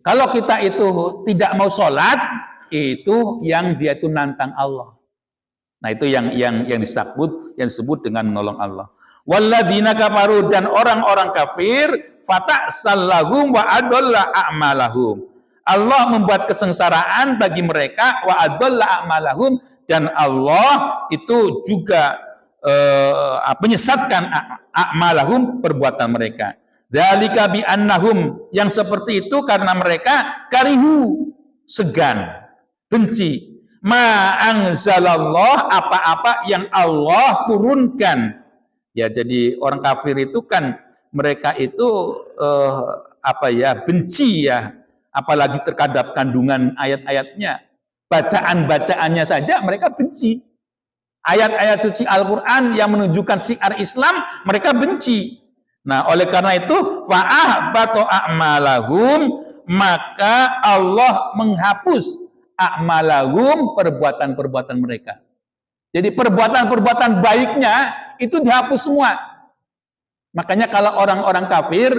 kalau kita itu tidak mau sholat, itu yang dia itu nantang Allah. Nah itu yang disebut dengan menolong Allah. Walladzina kafaru, dan orang-orang kafir, fata'sallahum wa adalla a'malahum. Allah membuat kesengsaraan bagi mereka, wa adalla a'malahum, dan Allah itu juga menyesatkan a'malahum, perbuatan mereka. Dzalika bi annahum, yang seperti itu karena mereka karihu, segan, benci, ma anzalallah, apa-apa yang Allah turunkan. Ya, jadi orang kafir itu kan mereka itu benci ya, apalagi terhadap kandungan ayat-ayatnya. Bacaan-bacaannya saja mereka benci. Ayat-ayat suci Al-Qur'an yang menunjukkan syiar Islam mereka benci. Nah, oleh karena itu fa'ahbatu a'malahum, maka Allah menghapus a'malahum, perbuatan-perbuatan mereka. Jadi perbuatan-perbuatan baiknya itu dihapus semua. Makanya kalau orang-orang kafir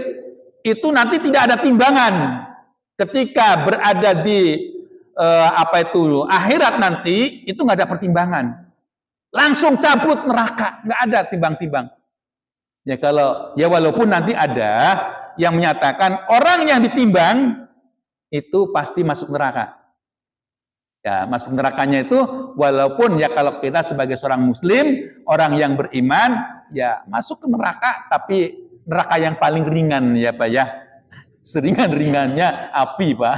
itu nanti tidak ada timbangan. Ketika berada di akhirat nanti itu nggak ada pertimbangan. Langsung cabut neraka, nggak ada timbang-timbang. Ya walaupun nanti ada yang menyatakan orang yang ditimbang itu pasti masuk neraka. Ya, masuk nerakanya itu walaupun ya kalau kita sebagai seorang muslim, orang yang beriman, ya masuk ke neraka, tapi neraka yang paling ringan ya Pak ya. Seringan-ringannya api Pak.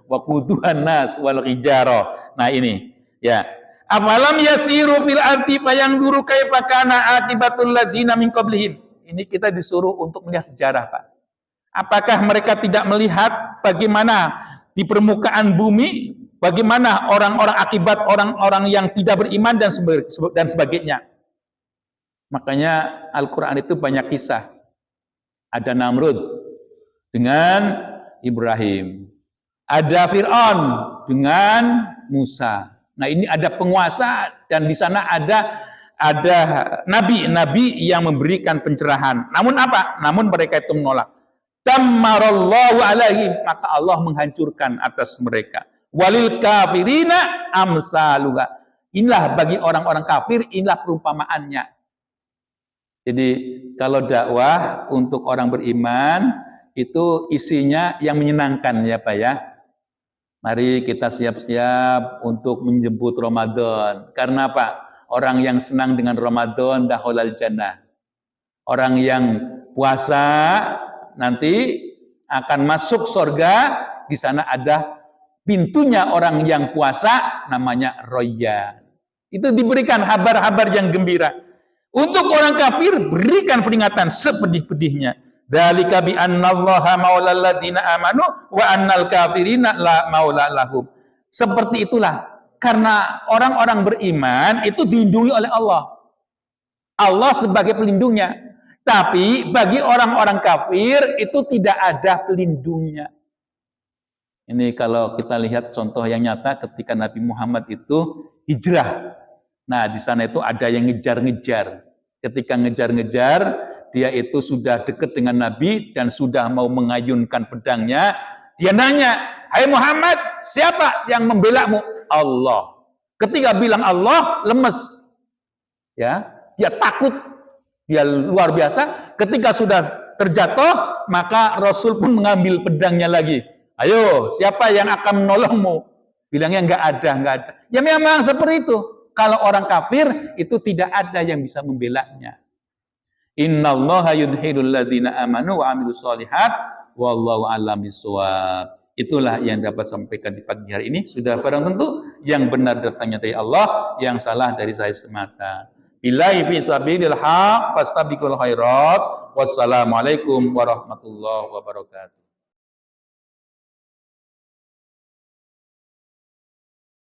Waquduhan nas wal hijarah. Nah ini ya. Afalam yasiru fil ardi fayanzuru kaifa kana akibatul ladzina min qablihim. Ini kita disuruh untuk melihat sejarah Pak. Apakah mereka tidak melihat bagaimana di permukaan bumi, bagaimana akibat orang-orang yang tidak beriman dan sebagainya. Makanya Al-Quran itu banyak kisah. Ada Namrud dengan Ibrahim. Ada Fir'aun dengan Musa. Nah ini ada penguasa dan di sana ada nabi-nabi yang memberikan pencerahan. Namun apa? Namun mereka itu menolak. Tammarallahu alaihim, maka Allah menghancurkan atas mereka. Walil kafirina amsaluha. Inilah bagi orang-orang kafir, inilah perumpamaannya. Jadi kalau dakwah untuk orang beriman itu isinya yang menyenangkan ya Pak ya. Mari kita siap-siap untuk menjemput Ramadan. Karena apa? Orang yang senang dengan Ramadan dakhalal jannah. Orang yang puasa nanti akan masuk surga, di sana ada pintunya orang yang puasa, namanya Royyan. Itu diberikan kabar-kabar yang gembira. Untuk orang kafir berikan peringatan sepedih-pedihnya. Dzalika bi annallaha maulal ladzina amanu wa annal kafirina la maula lahum. Seperti itulah, karena orang-orang beriman itu dilindungi oleh Allah. Allah sebagai pelindungnya. Tapi bagi orang-orang kafir itu tidak ada pelindungnya. Ini kalau kita lihat contoh yang nyata ketika Nabi Muhammad itu hijrah. Nah, di sana itu ada yang ngejar-ngejar. Ketika ngejar-ngejar, dia itu sudah dekat dengan Nabi dan sudah mau mengayunkan pedangnya. Dia nanya, "Hai Muhammad, siapa yang membelamu?" Allah. Ketika bilang Allah, lemes. Ya, dia takut. Dia luar biasa. Ketika sudah terjatuh, maka Rasul pun mengambil pedangnya lagi. "Ayo, siapa yang akan menolongmu?" Bilangnya enggak ada. Ya memang seperti itu. Kalau orang kafir itu tidak ada yang bisa membelanya. Innallaha yudhilul ladzina amanu wa amilus sholihat wallahu a'lam bishawab. Itulah yang dapat sampaikan di pagi hari ini. Sudah barang tentu yang benar datangnya dari Allah, yang salah dari saya semata. Billahi fi sabilil haq fastabiqul khairat. Wassalamualaikum warahmatullahi wabarakatuh.